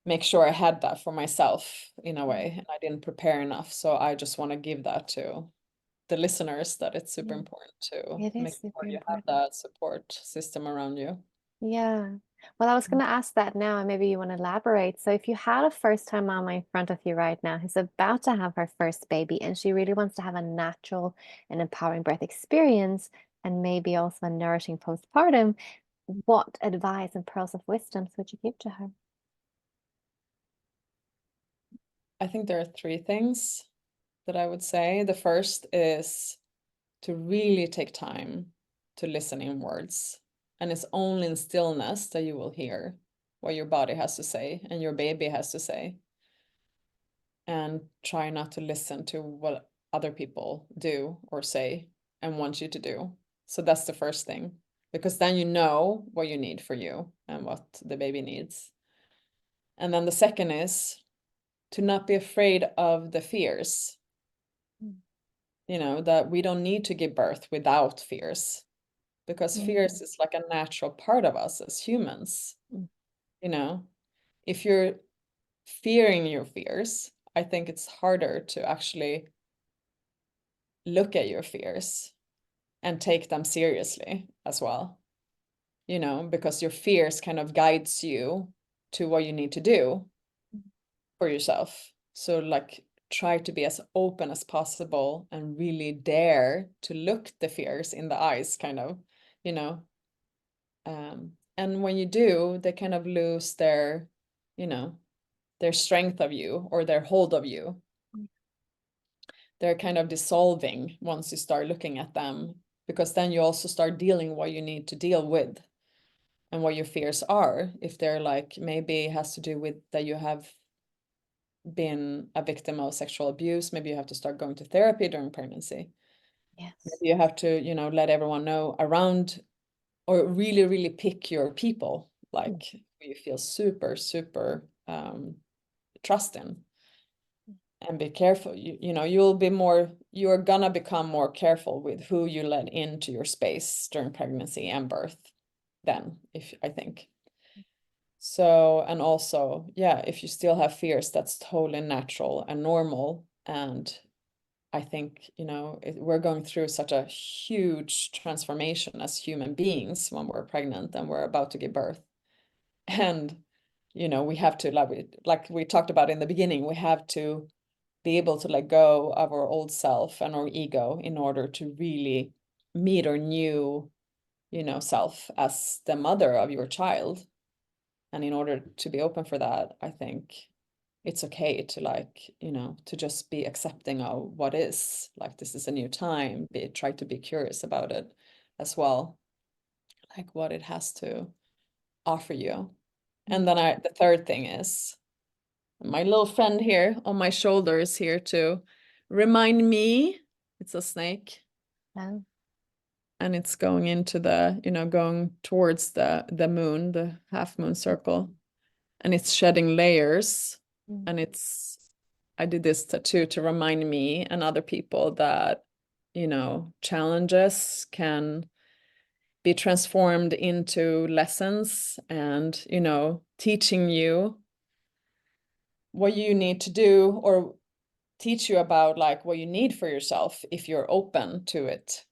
Speaker 2: make sure I had that for myself in a way, and I didn't prepare enough. So I just want to give that to the listeners, that it's super
Speaker 1: Yeah.
Speaker 2: important to
Speaker 1: It is
Speaker 2: make sure
Speaker 1: super
Speaker 2: you have
Speaker 1: important.
Speaker 2: that support system around you.
Speaker 1: Yeah. Well, I was going to ask that now, and maybe you want to elaborate. So, if you had a first-time mama in front of you right now who's about to have her first baby, and she really wants to have a natural and empowering birth experience, and maybe also a nourishing postpartum, what advice and pearls of wisdom would you give to her?
Speaker 2: I think there are three things that I would say. The first is to really take time to listen inwards. And it's only in stillness that you will hear what your body has to say and your baby has to say. And try not to listen to what other people do or say and want you to do. So that's the first thing, because then you know what you need for you and what the baby needs. And then the second is to not be afraid of the fears,
Speaker 1: Mm.
Speaker 2: that we don't need to give birth without fears, because
Speaker 1: Yeah.
Speaker 2: fears is like a natural part of us as humans.
Speaker 1: Mm.
Speaker 2: You know, if you're fearing your fears, I think it's harder to actually look at your fears and take them seriously as well, because your fears kind of guides you to what you need to do for yourself. So like try to be as open as possible and really dare to look the fears in the eyes, kind of, you know. And when you do, they kind of lose you know, their strength of you or their hold of you. They're kind of dissolving once you start looking at them, because then you also start dealing what you need to deal with and what your fears are. If they're like, maybe it has to do with that you have been a victim of sexual abuse, maybe you have to start going to therapy during pregnancy.
Speaker 1: Yes.
Speaker 2: Maybe you have to, let everyone know around, or really, really pick your people,
Speaker 1: Mm.
Speaker 2: like who you feel super, super trust in. And be careful. You're gonna become more careful with who you let into your space during pregnancy and birth then, if I think. So, and also, yeah, if you still have fears, that's totally natural and normal. And I think, we're going through such a huge transformation as human beings when we're pregnant and we're about to give birth. And, we have to, like we talked about in the beginning, we have to be able to let go of our old self and our ego in order to really meet our new, self as the mother of your child. And in order to be open for that, I think it's okay to to just be accepting of what is. Like, this is a new time. Try to be curious about it as well, like what it has to offer you. And then the third thing is My little friend here on my shoulder is here to remind me. It's a snake.
Speaker 1: Oh.
Speaker 2: And it's going into the, going towards the moon, the half moon circle. And it's shedding layers. And I did this tattoo to remind me and other people that, challenges can be transformed into lessons and, teaching you what you need to do, or teach you about like what you need for yourself if you're open to it,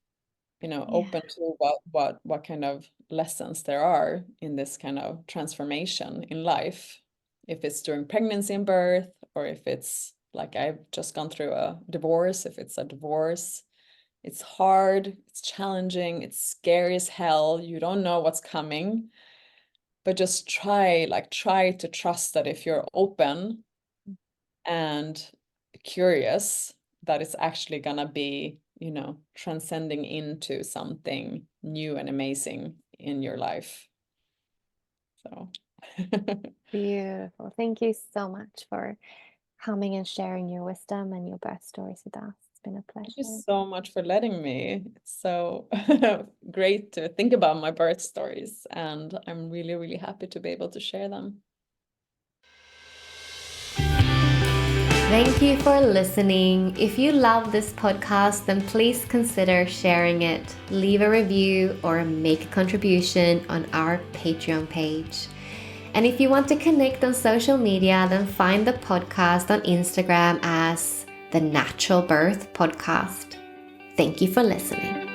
Speaker 2: open to what kind of lessons there are in this kind of transformation in life. If it's during pregnancy and birth, or if it's like I've just gone through a divorce, if it's a divorce, it's hard, it's challenging, it's scary as hell. You don't know what's coming, but just try to trust that if you're open and curious, that it's actually gonna be, transcending into something new and amazing in your life. So
Speaker 1: Beautiful. Thank you so much for coming and sharing your wisdom and your birth stories with us. It's been a
Speaker 2: thank you
Speaker 1: pleasure.
Speaker 2: so much for letting me. It's so great to think about my birth stories, and I'm really, really happy to be able to share them.
Speaker 3: Thank you for listening. If you love this podcast, then please consider sharing it, leave a review, or make a contribution on our Patreon page. And if you want to connect on social media, then find the podcast on Instagram as The Natural Birth Podcast. Thank you for listening.